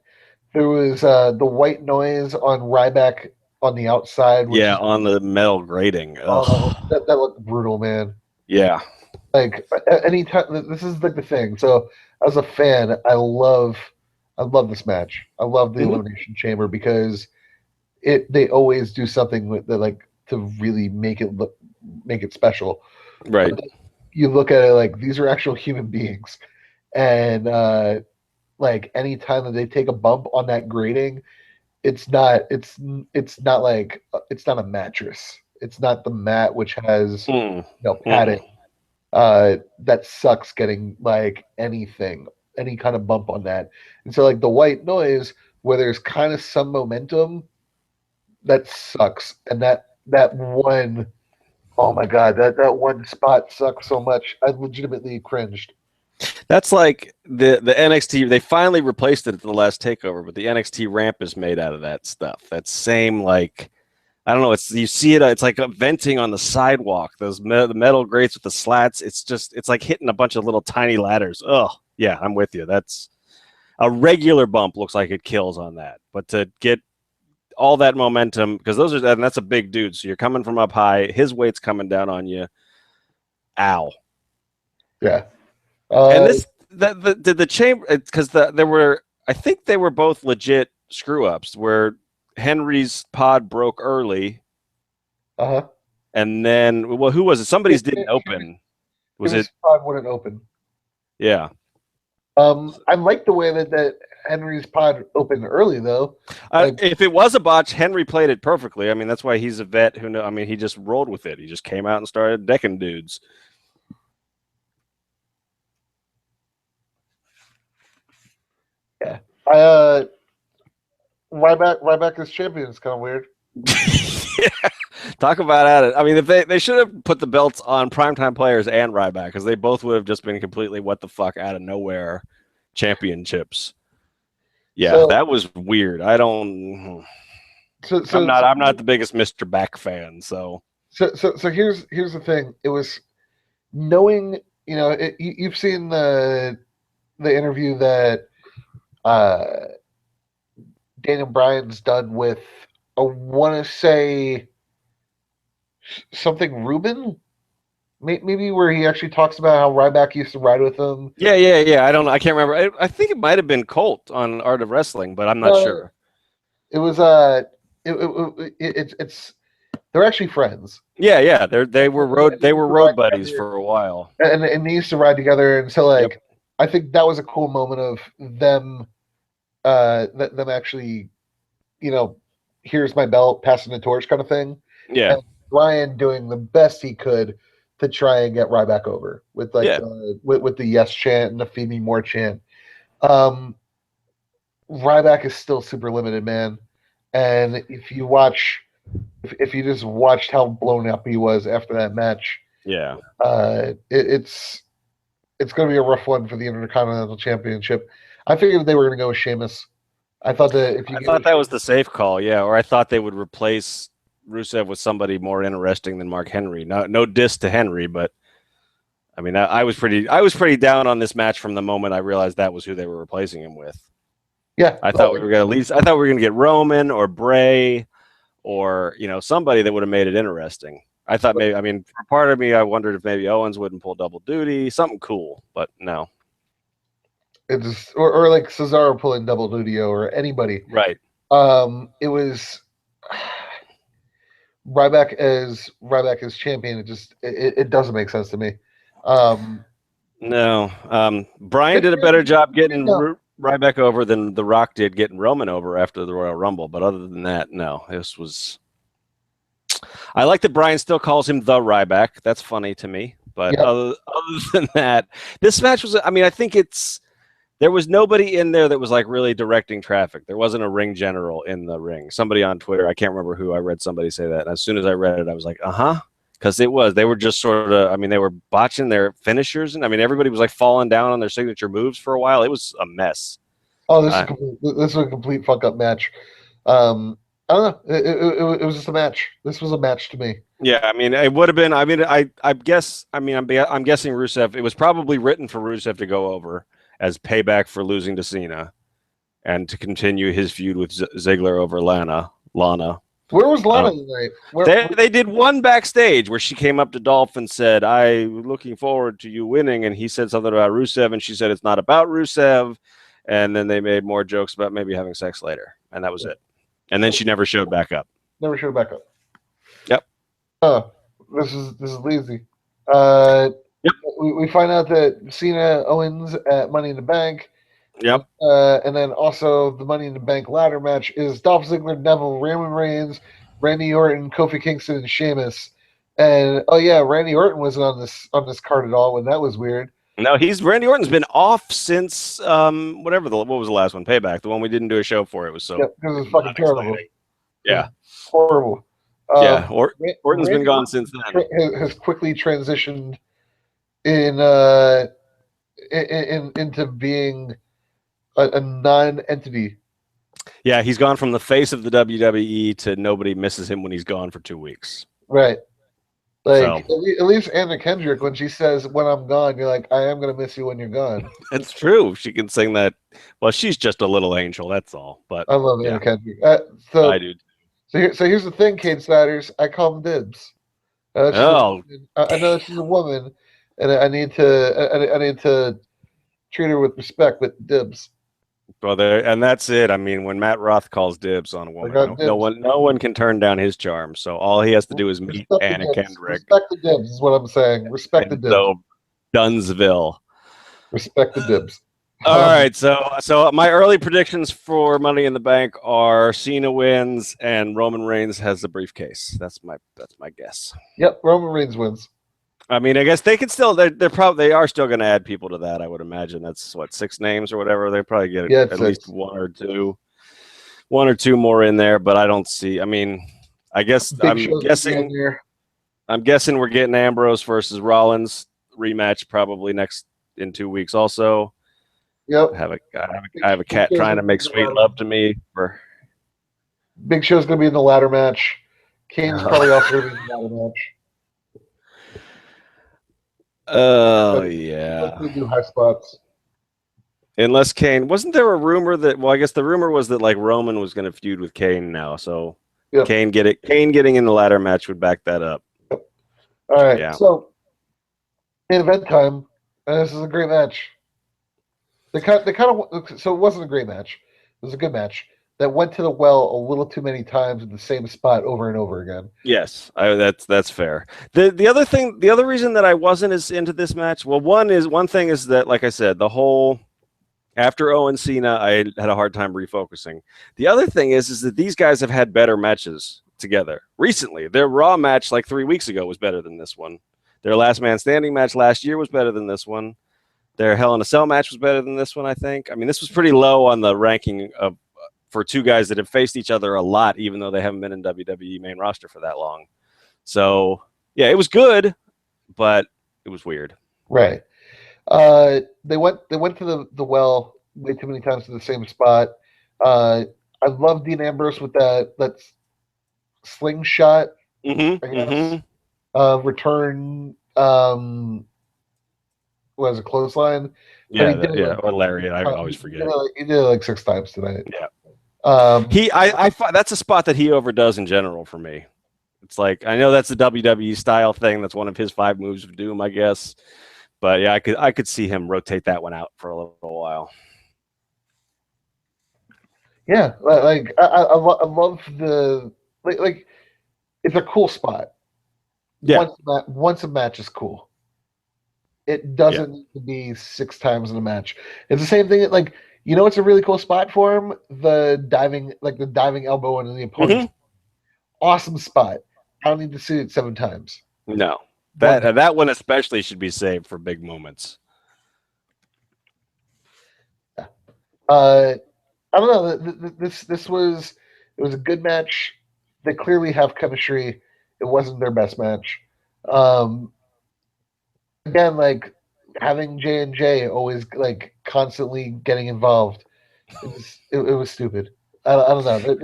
There was the white noise on Ryback on the outside. On the metal grating. Oh, that looked brutal, man. Yeah. Like anytime, this is like the thing. So as a fan, I love this match. I love the Elimination Chamber because they always do something with to really make it special. Right. But you look at it like these are actual human beings, and like anytime that they take a bump on that grating, it's not a mattress. It's not the mat which has padding. That sucks getting like any kind of bump on that. And so like the white noise where there's kind of some momentum, that sucks. And that one, oh my God, that one spot sucks so much. I legitimately cringed. That's like the NXT. They finally replaced it at the last takeover, but the NXT ramp is made out of that stuff. That same like, I don't know. You see it. It's like venting on the sidewalk. Those the metal grates with the slats. It's like hitting a bunch of little tiny ladders. Oh yeah, I'm with you. That's a regular bump. Looks like it kills on that, but to get all that momentum, because that's a big dude. So you're coming from up high. His weight's coming down on you. Ow. Yeah. And the chamber, because I think they were both legit screw ups where Henry's pod broke early. And then, well, who was it? Somebody's didn't open. Was it? Pod wouldn't open. Yeah. I like the way that Henry's pod opened early, though. If it was a botch, Henry played it perfectly. I mean, that's why he's a vet he just rolled with it. He just came out and started decking dudes. Yeah. Ryback as champion is kind of weird. Yeah. Talk about at it. I mean, if they should have put the belts on primetime players and Ryback, because they both would have just been completely what the fuck out of nowhere championships. Yeah, so, that was weird. I don't. I'm not the biggest Mr. Back fan. So here's the thing. It was knowing, you've seen the interview that Daniel Bryan's done with, I want to say something Ruben, maybe, where he actually talks about how Ryback used to ride with him. Yeah. I don't know. I can't remember. I think it might have been Colt on Art of Wrestling, but I'm not sure. It was it's they're actually friends. Yeah. They were road buddies for a while, and they used to ride together. And so yep. I think that was a cool moment of them actually, here's my belt, passing the torch kind of thing. Yeah. And Ryan doing the best he could to try and get Ryback over with with the yes chant and the feed me more chant. Ryback is still super limited, man. And if you just watched how blown up he was after that match, yeah, it's going to be a rough one for the Intercontinental Championship. I figured they were going to go with Sheamus. I thought that was the safe call, yeah. Or I thought they would replace Rusev with somebody more interesting than Mark Henry. No diss to Henry, but I mean, I was pretty down on this match from the moment I realized that was who they were replacing him with. Yeah, I thought we were going to get Roman or Bray or somebody that would have made it interesting. I thought maybe. I mean, for part of me, I wondered if maybe Owens wouldn't pull double duty, something cool, but no. It's or like Cesaro pulling double duty or anybody. Right. It was Ryback as champion. It doesn't make sense to me. No. Brian did a better job getting Ryback over than The Rock did getting Roman over after the Royal Rumble. But other than that, no. This was. I like that Brian still calls him the Ryback. That's funny to me. But yep. other than that, this match was. I mean, I think there was nobody in there that was like really directing traffic. There wasn't a ring general in the ring. Somebody on Twitter, I can't remember who, I read somebody say that. And as soon as I read it, I was like, because they were just sort of, I mean, they were botching their finishers. And I mean, everybody was like falling down on their signature moves for a while. It was a mess. Oh, this was a complete fuck up match. I don't know. It was just a match. This was a match to me. Yeah, I mean, it would have been. I mean, I'm guessing Rusev. It was probably written for Rusev to go over as payback for losing to Cena, and to continue his feud with Ziggler over Lana. Where was Lana tonight? They did one backstage where she came up to Dolph and said, "I'm looking forward to you winning," and he said something about Rusev, and she said it's not about Rusev, and then they made more jokes about maybe having sex later, and that was it. And then she never showed back up. Yep. Oh, this is lazy. Yep. We find out that Cena Owens at Money in the Bank. Yep. And then also the Money in the Bank ladder match is Dolph Ziggler, Neville, Roman Reigns, Randy Orton, Kofi Kingston, and Sheamus. And Randy Orton wasn't on this card at all, and that was weird. No, Randy Orton's been off since what was the last one? Payback, the one we didn't do a show for. It was so because it was fucking terrible. Yeah, horrible. Orton's been gone since then. Has quickly transitioned into being a non-entity. Yeah, he's gone from the face of the WWE to nobody misses him when he's gone for 2 weeks. Right. Like, at least Anna Kendrick, when she says, "When I'm gone," you're like, "I am going to miss you when you're gone." That's true. She can sing that. Well, she's just a little angel. That's all. But I love Anna Kendrick. So I do. So here's the thing, Kate Siders. I call them dibs. Oh, I know she's a woman, and I need to treat her with respect. But dibs. well, there, and that's it. I mean, when Matt Roth calls dibs on a I woman, got dibs. no one can turn down his charm. So all he has to do is meet Respect the Anna dibs. Kendrick Respect the dibs is what I'm saying. Respect the in dibs. Dunsville. Respect the dibs. All right, so my early predictions for Money in the Bank are Cena wins and Roman Reigns has the briefcase. That's my guess. Yep, Roman Reigns wins. I mean, I guess they can still they are still going to add people to that. I would imagine that's what 6 names or whatever. They probably get at least one or two more in there. But I don't see. I mean, I guess I'm guessing we're getting Ambrose versus Rollins rematch probably in 2 weeks also. Yep. I have a cat trying to make sweet love to me. Big Show's going to be in the ladder match. Kane's probably also going to be in the ladder match. Oh, yeah. They do high spots. Unless Kane, wasn't there a rumor that? Well, I guess the rumor was that like Roman was going to feud with Kane now. So yep. Kane getting in the ladder match would back that up. Yep. All right. Yeah. So in event time, and this is a great match. They kind of so it wasn't a great match. It was a good match that went to the well a little too many times in the same spot over and over again. Yes, that's fair. The other reason that I wasn't as into this match, well, one thing is that, like I said, the whole after Owens Cena, I had a hard time refocusing. The other thing is that these guys have had better matches together recently. Their Raw match like 3 weeks ago was better than this one. Their Last Man Standing match last year was better than this one. Their Hell in a Cell match was better than this one, I think. I mean, this was pretty low on the ranking for two guys that have faced each other a lot, even though they haven't been in WWE main roster for that long. So, yeah, it was good, but it was weird. Right. They went to the well way too many times to the same spot. I love Dean Ambrose with that slingshot. Mm-hmm. I guess. Mm-hmm. Return. Was a clothesline. Yeah, or lariat. I always forget. He did it like 6 times tonight. Yeah. I that's a spot that he overdoes in general for me. It's like, I know that's the WWE style thing. That's one of his 5 moves of doom, I guess. But yeah, I could see him rotate that one out for a little while. Yeah, like I love the like it's a cool spot. Yeah. Once a match is cool. It doesn't need to be 6 times in a match. It's the same thing. Like, you know, it's a really cool spot for him. The diving elbow into the opponent. Mm-hmm. Awesome spot. I don't need to see it 7 times. No, that one especially should be saved for big moments. Yeah. I don't know. This was a good match. They clearly have chemistry. It wasn't their best match. Again, like having J&J always like constantly getting involved, it was stupid. I don't know.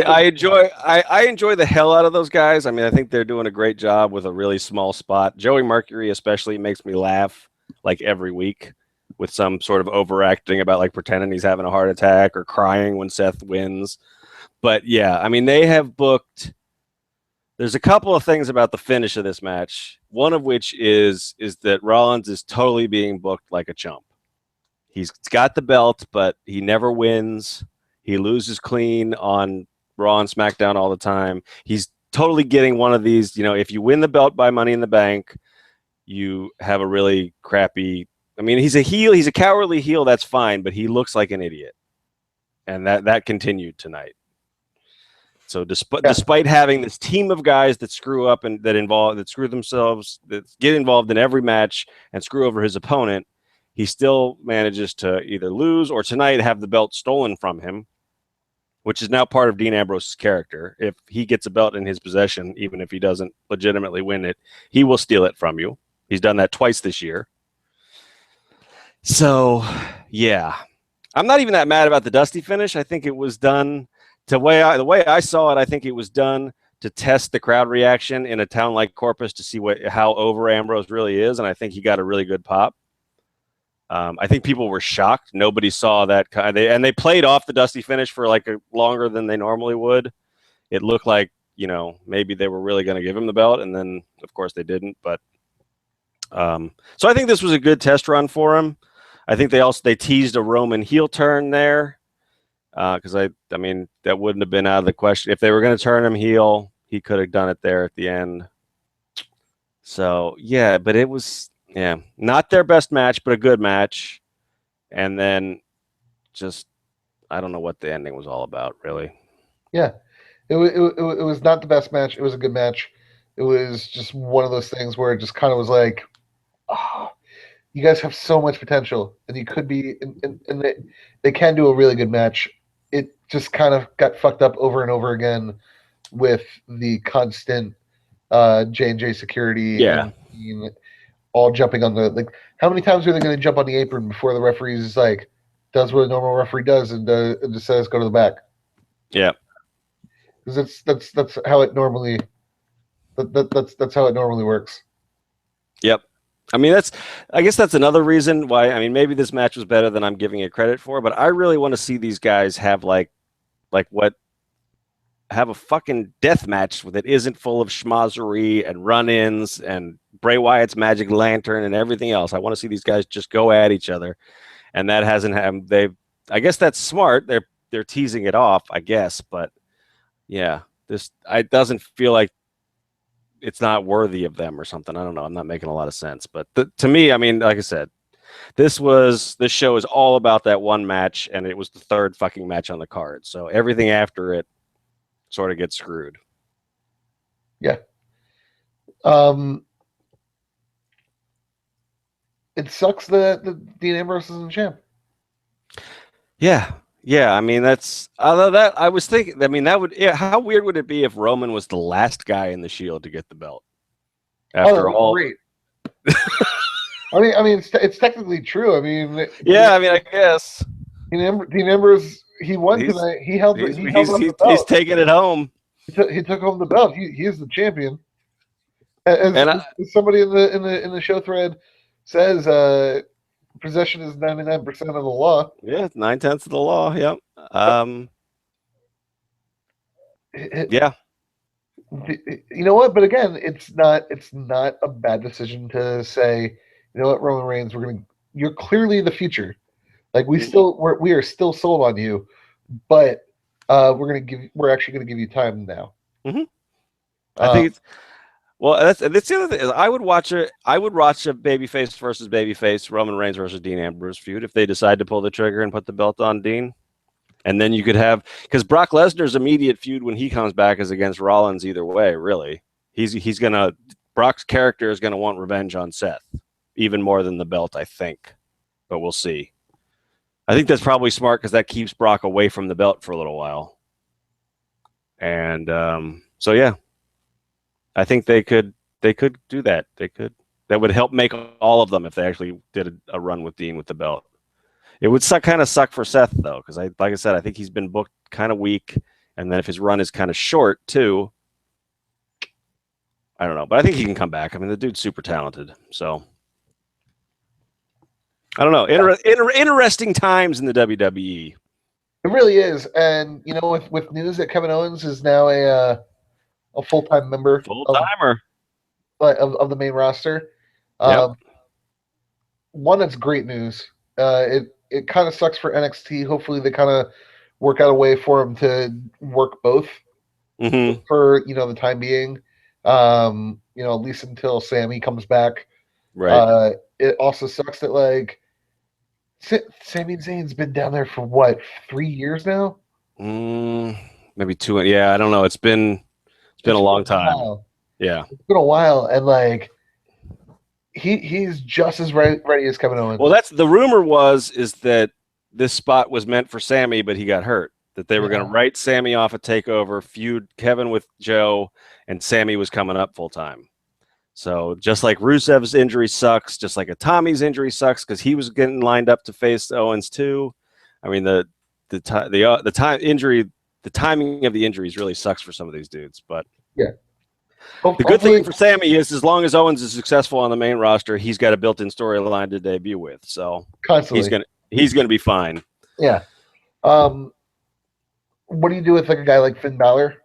I enjoy the hell out of those guys. I mean, I think they're doing a great job with a really small spot. Joey Mercury especially makes me laugh like every week with some sort of overacting about like pretending he's having a heart attack or crying when Seth wins. But yeah, I mean, they have booked. There's a couple of things about the finish of this match. One of which is that Rollins is totally being booked like a chump. He's got the belt, but he never wins. He loses clean on Raw and SmackDown all the time. He's totally getting one of these, you know, if you win the belt by Money in the Bank, you have a really crappy. I mean, he's a heel. He's a cowardly heel. That's fine, but he looks like an idiot. And that continued tonight. So despite having this team of guys that screw up and that screw themselves, that get involved in every match and screw over his opponent, he still manages to either lose or tonight have the belt stolen from him, which is now part of Dean Ambrose's character. If he gets a belt in his possession, even if he doesn't legitimately win it, he will steal it from you. He's done that twice this year. So, yeah. I'm not even that mad about the Dusty finish. I think it was done the way I saw it. I think it was done to test the crowd reaction in a town like Corpus to see how over Ambrose really is, and I think he got a really good pop. I think people were shocked. Nobody saw that and they played off the Dusty finish for like longer than they normally would, it looked like, maybe they were really going to give him the belt, and then of course they didn't. But so I think this was a good test run for him. I think they teased a Roman heel turn there, because I mean that wouldn't have been out of the question if they were going to turn him heel. He could have done it there at the end. So yeah, but it was not their best match, but a good match. And then just I don't know what the ending was all about, really. Yeah, it was not the best match. It was a good match. It was just one of those things where it just kind of was like, oh, you guys have so much potential, and you could be, and they can do a really good match. It just kind of got fucked up over and over again with the constant J&J security and all jumping on the, like, how many times are they going to jump on the apron before the referee's like does what a normal referee does and just says go to the back? Yeah, because that's how it normally that's how it normally works. Yep. I mean, I guess that's another reason why. I mean, maybe this match was better than I'm giving it credit for, but I really want to see these guys have have a fucking death match that isn't full of schmozzery and run-ins and Bray Wyatt's magic lantern and everything else. I want to see these guys just go at each other, and that hasn't happened. I guess that's smart. They're teasing it off, I guess, but yeah, it doesn't feel like it's not worthy of them or something. I don't know. I'm not making a lot of sense, but to me, I mean, like I said, this show is all about that one match, and it was the third fucking match on the card. So everything after it sort of gets screwed. Yeah. It sucks that Dean Ambrose isn't champ. Yeah. Yeah, I mean although that I was thinking. I mean how weird would it be if Roman was the last guy in the Shield to get the belt? After all, great. I mean, it's technically true. I mean, yeah, I mean, I guess Dean Ambrose, he won tonight. He's taking it home. He took home the belt. He is the champion. As somebody in the show thread says, possession is 99% of the law. Yeah, 9/10 of the law. Yep. Yeah. You know what? But again, it's not a bad decision to say, you know what, Roman Reigns, you're clearly the future. Like we are still sold on you, but we're actually gonna give you time now. Mm-hmm. I think it's. Well, that's the other thing. I would watch a babyface versus babyface Roman Reigns versus Dean Ambrose feud if they decide to pull the trigger and put the belt on Dean, and then you could have, because Brock Lesnar's immediate feud when he comes back is against Rollins either way. Really, Brock's character is gonna want revenge on Seth even more than the belt, I think, but we'll see. I think that's probably smart because that keeps Brock away from the belt for a little while, and so yeah. I think they could do that. That would help make all of them if they actually did a run with Dean with the belt. It would kind of suck for Seth though, because like I said, I think he's been booked kind of weak, and then if his run is kind of short too, I don't know. But I think he can come back. I mean, the dude's super talented, so I don't know. Interesting times in the WWE. It really is, and you know, with news that Kevin Owens is now a full-time member, of the main roster. Yep. One, that's great news. It kind of sucks for NXT. Hopefully, they kind of work out a way for him to work both for the time being. At least until Sammy comes back. Right. It also sucks that like Sami Zayn's been down there for what, 3 years now? Maybe 2. Yeah, I don't know. It's been a long time. Yeah. It's been a while, and like he's just as ready as Kevin Owens. Well, that's the rumor is that this spot was meant for Sammy, but he got hurt. That they were going to write Sammy off a takeover, feud Kevin with Joe, and Sammy was coming up full time. So just like Rusev's injury sucks, just like Tommy's injury sucks because he was getting lined up to face Owens too. I mean the timing of the injuries really sucks for some of these dudes, but yeah. The good thing for Sammy is as long as Owens is successful on the main roster, he's got a built-in storyline to debut with. So constantly. he's gonna be fine. Yeah. What do you do with like a guy like Finn Balor?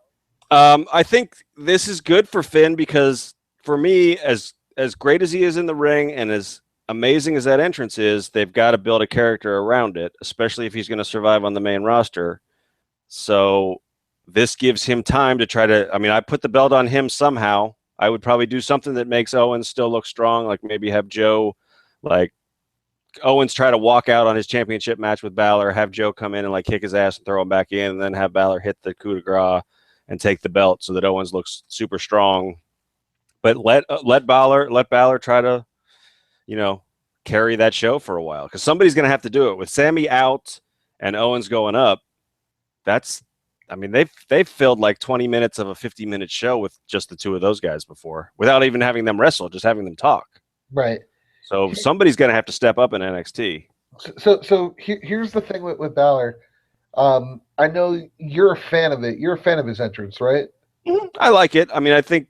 I think this is good for Finn because for me, as great as he is in the ring and as amazing as that entrance is, they've got to build a character around it, especially if he's going to survive on the main roster. So this gives him time to try to. I mean, I put the belt on him somehow. I would probably do something that makes Owens still look strong, like maybe have Joe, like Owens try to walk out on his championship match with Balor, have Joe come in and like kick his ass and throw him back in, and then have Balor hit the coup de grace and take the belt so that Owens looks super strong. But let Balor try to, carry that show for a while because somebody's going to have to do it with Sammy out and Owens going up. They've filled like 20 minutes of a 50-minute show with just the two of those guys before without even having them wrestle, just having them talk. Right. So somebody's going to have to step up in NXT. So here's the thing with Balor. I know you're a fan of it. You're a fan of his entrance, right? I like it. I mean, I think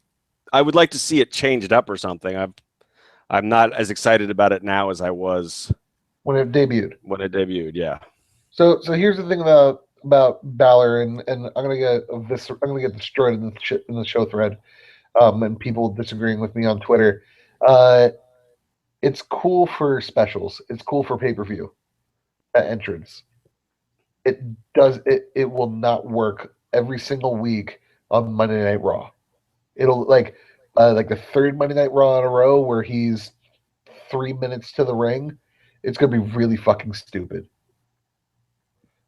I would like to see it changed up or something. I'm not as excited about it now as I was when it debuted. Yeah. So here's the thing about Balor, and I'm gonna get destroyed in the show thread, and people disagreeing with me on Twitter. It's cool for specials. It's cool for pay-per-view. That entrance. It will not work every single week on Monday Night Raw. It'll like the third Monday Night Raw in a row where he's 3 minutes to the ring. It's gonna be really fucking stupid.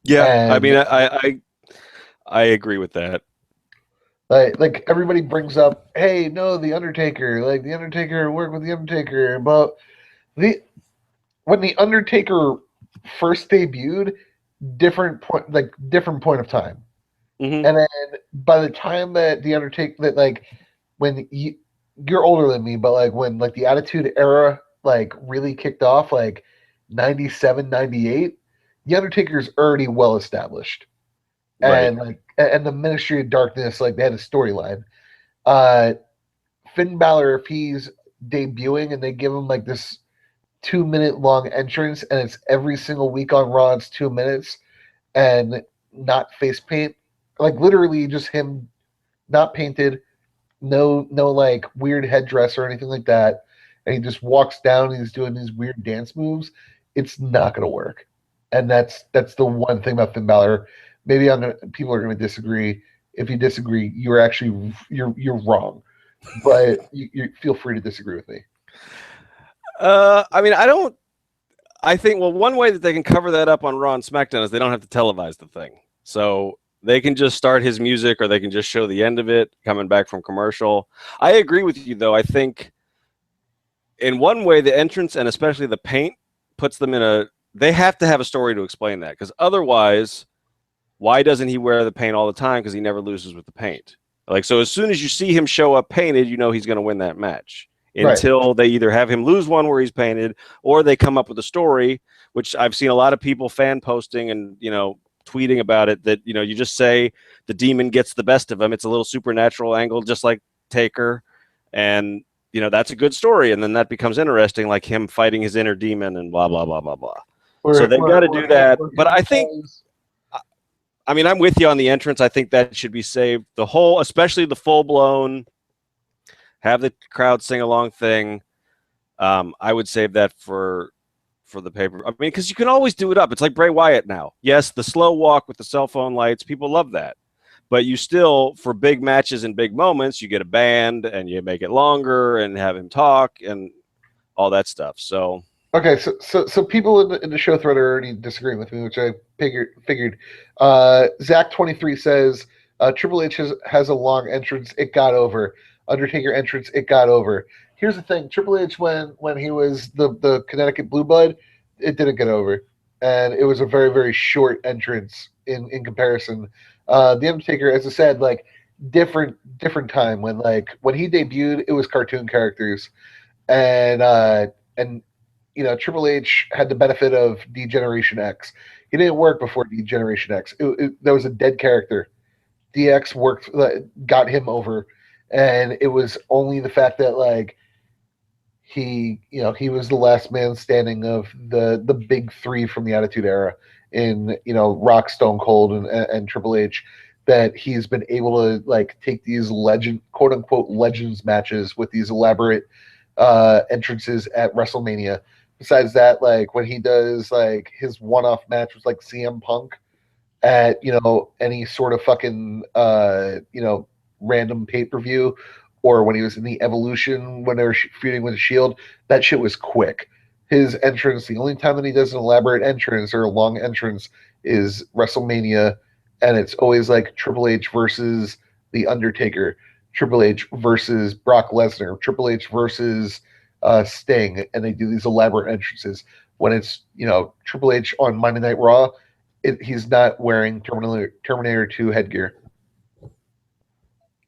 Yeah, and I mean, I agree with that. Like everybody brings up, hey, no, the Undertaker, worked with the Undertaker, but when the Undertaker first debuted, different point of time, and then by the time that the Undertaker when you're older than me, but like when like the Attitude Era like really kicked off, like 97, 98, the Undertaker's already well established. And right. and the Ministry of Darkness, like they had a storyline. Finn Balor, if he's debuting and they give him like this 2-minute long entrance, and it's every single week on Raw, it's 2 minutes, and not face paint, like literally just him not painted, no like weird headdress or anything like that, and he just walks down and he's doing these weird dance moves. It's not gonna work, and that's the one thing about Finn Balor. Maybe people are going to disagree. If you disagree, you're wrong. But you feel free to disagree with me. I think one way that they can cover that up on Raw and SmackDown is they don't have to televise the thing. So they can just start his music or they can just show the end of it coming back from commercial. I agree with you, though. I think in one way, the entrance and especially the paint puts them they have to have a story to explain that, because otherwise, why doesn't he wear the paint all the time? Because he never loses with the paint. Like, so as soon as you see him show up painted, he's going to win that match. Until they either have him lose one where he's painted, or they come up with a story, which I've seen a lot of people fan posting and, tweeting about it, that, you just say the demon gets the best of him. It's a little supernatural angle, just like Taker. And, that's a good story. And then that becomes interesting, like him fighting his inner demon and blah, blah, blah, blah, blah. So they've got to do that. But I think... I'm with you on the entrance. I think that should be saved. Especially the full-blown, have the crowd sing along thing. I would save that for the paper. I mean, because you can always do it up. It's like Bray Wyatt now. Yes, the slow walk with the cell phone lights, people love that. But you still, for big matches and big moments, you get a band and you make it longer and have him talk and all that stuff. So... Okay, so people in the show thread are already disagreeing with me, which I figured. Zach23 says Triple H has a long entrance. It got over. Undertaker entrance. It got over. Here's the thing: Triple H, when he was the Connecticut Blue Blood, it didn't get over, and it was a very, very short entrance in comparison. The Undertaker, as I said, like different time. When he debuted, it was cartoon characters, and Triple H had the benefit of D-Generation X. He didn't work before D-Generation X. There was a dead character. DX got him over, and it was only the fact that he was the last man standing of the big three from the Attitude Era in Rock, Stone Cold, and Triple H. that he's been able to like take these quote unquote legends matches with these elaborate entrances at WrestleMania. Besides that, like when he does like his one-off match with like CM Punk at any sort of fucking random pay-per-view, or when he was in the Evolution when they were feuding with the Shield, that shit was quick. His entrance, the only time that he does an elaborate entrance or a long entrance is WrestleMania, and it's always like Triple H versus The Undertaker, Triple H versus Brock Lesnar, Triple H versus Sting, and they do these elaborate entrances. When it's Triple H on Monday Night Raw, he's not wearing Terminator 2 headgear.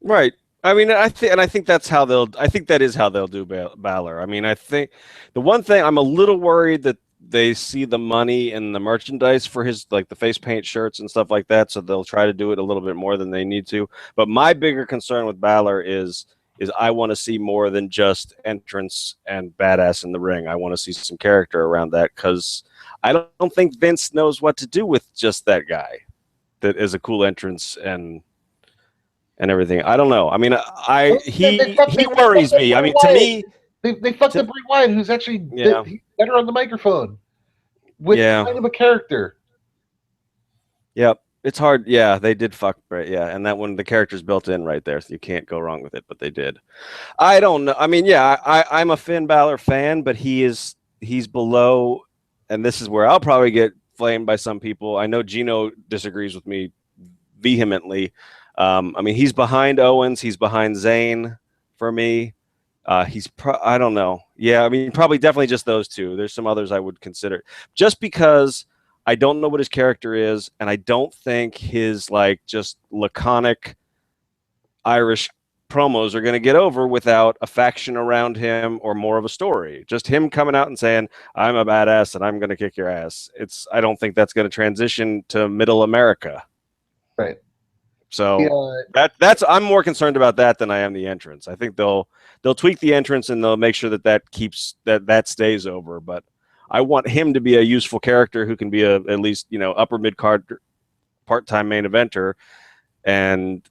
Right. I mean, I think that's how they'll. I think that is how they'll do Balor. I mean, I think the one thing I'm a little worried that they see the money in the merchandise for his like the face paint shirts and stuff like that, so they'll try to do it a little bit more than they need to. But my bigger concern with Balor is I want to see more than just entrance and badass in the ring. I want to see some character around that, because I don't think Vince knows what to do with just that guy that is a cool entrance and everything. I don't know. I mean, he worries me. I mean, to me, they fucked up Bray Wyatt, who's actually he's better on the microphone with kind of a character. Yep. It's hard. Yeah, they did fuck Bray. Yeah, and that one, the character's built in right there, so you can't go wrong with it, but they did. I don't know. I mean, yeah, I'm a Finn Balor fan, but he's below, and this is where I'll probably get flamed by some people. I know Gino disagrees with me vehemently. I mean, he's behind Owens. He's behind Zayn for me. I don't know. Yeah, I mean, probably definitely just those two. There's some others I would consider. Just because I don't know what his character is, and I don't think his like just laconic Irish promos are going to get over without a faction around him or more of a story. Just him coming out and saying, "I'm a badass and I'm going to kick your ass." I don't think that's going to transition to Middle America. Right. So that's I'm more concerned about that than I am the entrance. I think they'll tweak the entrance and they'll make sure that stays over. But I want him to be a useful character who can be at least upper mid card part-time main eventer. And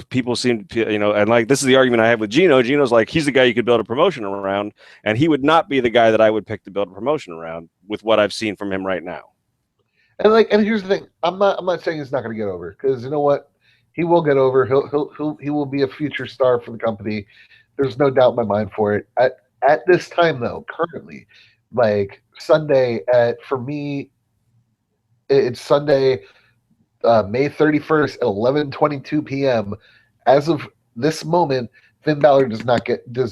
people seem to and like this is the argument I have with Gino. Gino's like, he's the guy you could build a promotion around, and he would not be the guy that I would pick to build a promotion around with what I've seen from him right now. And here's the thing, I'm not saying he's not going to get over, because you know what, he will get over. He will be a future star for the company. There's no doubt in my mind for it. At this time though, currently, like Sunday for me, it's Sunday, May 31st at 11:22 p.m. As of this moment, Finn Balor does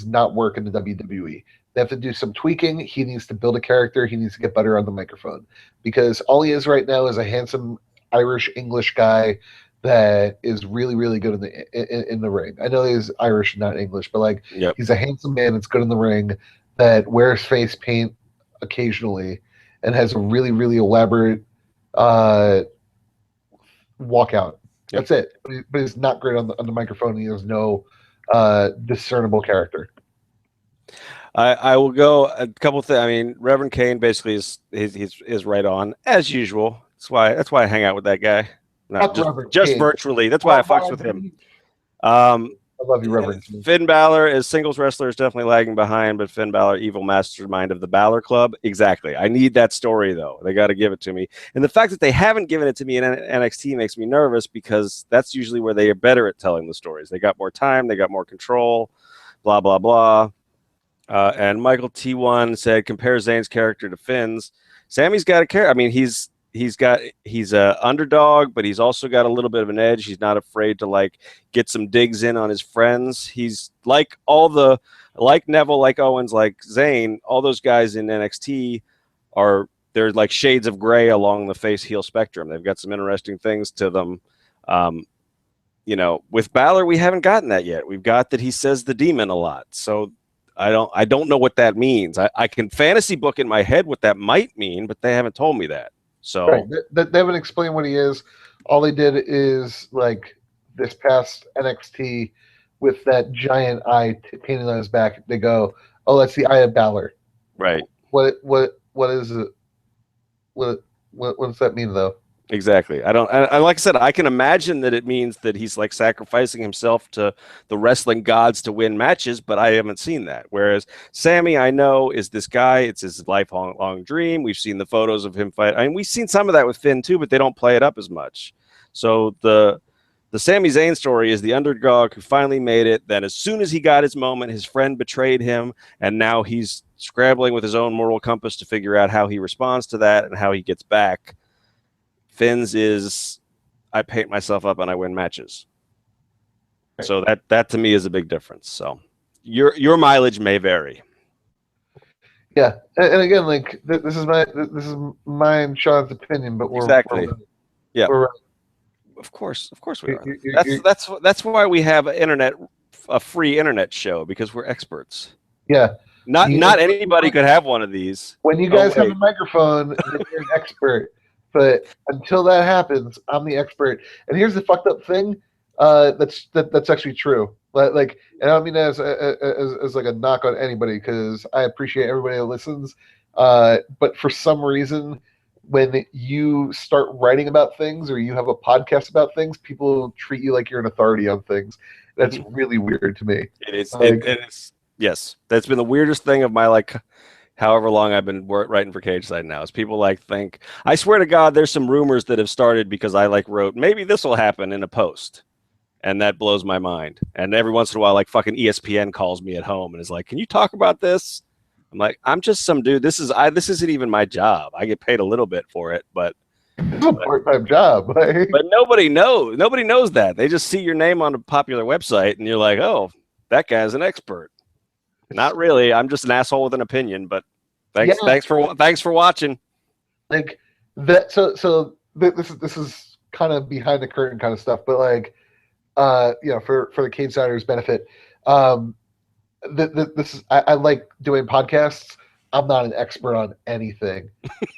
not work in the WWE. They have to do some tweaking. He needs to build a character. He needs to get better on the microphone, because all he is right now is a handsome Irish English guy that is really, really good in the ring. I know he's Irish, not English, but he's a handsome man that's good in the ring, that wears face paint occasionally and has a really, really elaborate walkout. That's it. But he's not great on the microphone. He has no discernible character. I will go a couple things. I mean, Reverend Kane basically is right on as usual. That's why I hang out with that guy. Not just virtually. That's why I fucks with him. I love you, Reverend. Finn Balor as singles wrestler is definitely lagging behind, but Finn Balor, evil mastermind of the Balor Club. Exactly. I need that story, though. They got to give it to me. And the fact that they haven't given it to me in NXT makes me nervous, because that's usually where they are better at telling the stories. They got more time. They got more control, blah, blah, blah. And Michael T1 said, compare Zayn's character to Finn's. Sammy's got a character. I mean, he's a underdog, but he's also got a little bit of an edge. He's not afraid to get some digs in on his friends. He's like Neville, like Owens, like Zayn. All those guys in NXT they're like shades of gray along the face heel spectrum. They've got some interesting things to them. With Balor, we haven't gotten that yet. We've got that he says the demon a lot. So I don't know what that means. I can fantasy book in my head what that might mean, but they haven't told me that. So right. They haven't explained what he is. All they did is this past NXT with that giant eye painted on his back. They go, "Oh, that's the Eye of Balor." Right. What is it? What does that mean though? Exactly. I like I said, I can imagine that it means that he's like sacrificing himself to the wrestling gods to win matches, but I haven't seen that. Whereas Sammy, I know, is this guy. It's his lifelong dream. We've seen the photos of him fight. I mean, we've seen some of that with Finn too, but they don't play it up as much. So the Sami Zayn story is the underdog who finally made it. Then as soon as he got his moment, his friend betrayed him, and now he's scrambling with his own moral compass to figure out how he responds to that and how he gets back. Finn's is I paint myself up and I win matches. So that to me is a big difference. So your mileage may vary. Yeah, and again, like this is my and Sean's opinion, but we're Exactly. Yeah. We're right. Of course we are. That's why we have a free internet show, because we're experts. Yeah. Not anybody could have one of these. When you guys have a microphone, then you're an expert. But until that happens, I'm the expert. And here's the fucked up thing. That's actually true. Like, and I don't mean that as like a knock on anybody, because I appreciate everybody that listens. But for some reason, when you start writing about things or you have a podcast about things, people treat you like you're an authority on things. That's really weird to me. It is. It is. Yes, that's been the weirdest thing of my however long I've been writing for Cageside now, is people think, I swear to God, there's some rumors that have started because I wrote, maybe this will happen in a post. And that blows my mind. And every once in a while, fucking ESPN calls me at home and is like, can you talk about this? I'm like, I'm just some dude. This isn't even my job. I get paid a little bit for it, but it's a part-time job. But nobody knows. Nobody knows that. They just see your name on a popular website and you're like, oh, that guy's an expert. Not really. I'm just an asshole with an opinion, but thanks for watching. Like that. So this is kind of behind the curtain kind of stuff, but for the Cagesiders' benefit, this is I like doing podcasts. I'm not an expert on anything,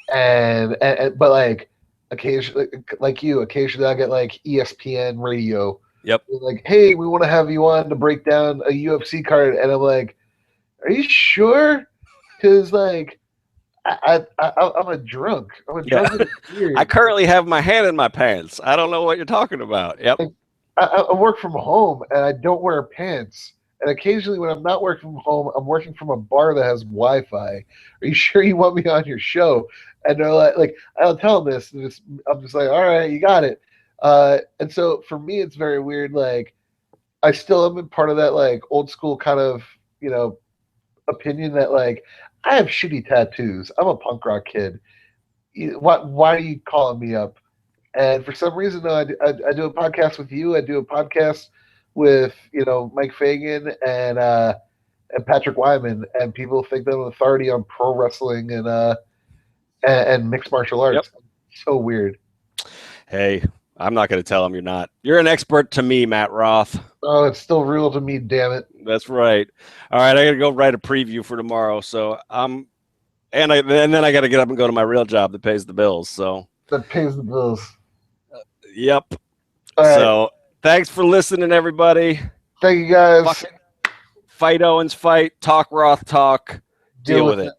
but occasionally, occasionally I get ESPN radio. Yep. Hey, we want to have you on to break down a UFC card, and I'm like, are you sure? Because I'm a drunk. I'm a drunk. Yeah. I currently have my hand in my pants. I don't know what you're talking about. Yep. I work from home and I don't wear pants. And occasionally, when I'm not working from home, I'm working from a bar that has Wi-Fi. Are you sure you want me on your show? And they're like I'll tell them this. And I'm just like, all right, you got it. And so for me, it's very weird. I still am in part of that old school kind of opinion that I have shitty tattoos. I'm a punk rock kid. Why are you calling me up? And for some reason, though, I do a podcast with you. I do a podcast with Mike Fagan and Patrick Wyman, and people think they're an authority on pro wrestling and mixed martial arts. Yep. So weird. Hey, I'm not going to tell them you're not. You're an expert to me, Matt Roth. Oh, it's still real to me, damn it. That's right. All right, I got to go write a preview for tomorrow. So and then I got to get up and go to my real job that pays the bills. So that pays the bills. Yep. Right. So thanks for listening, everybody. Thank you, guys. Fight Owens, fight. Talk Roth, talk. Deal with it.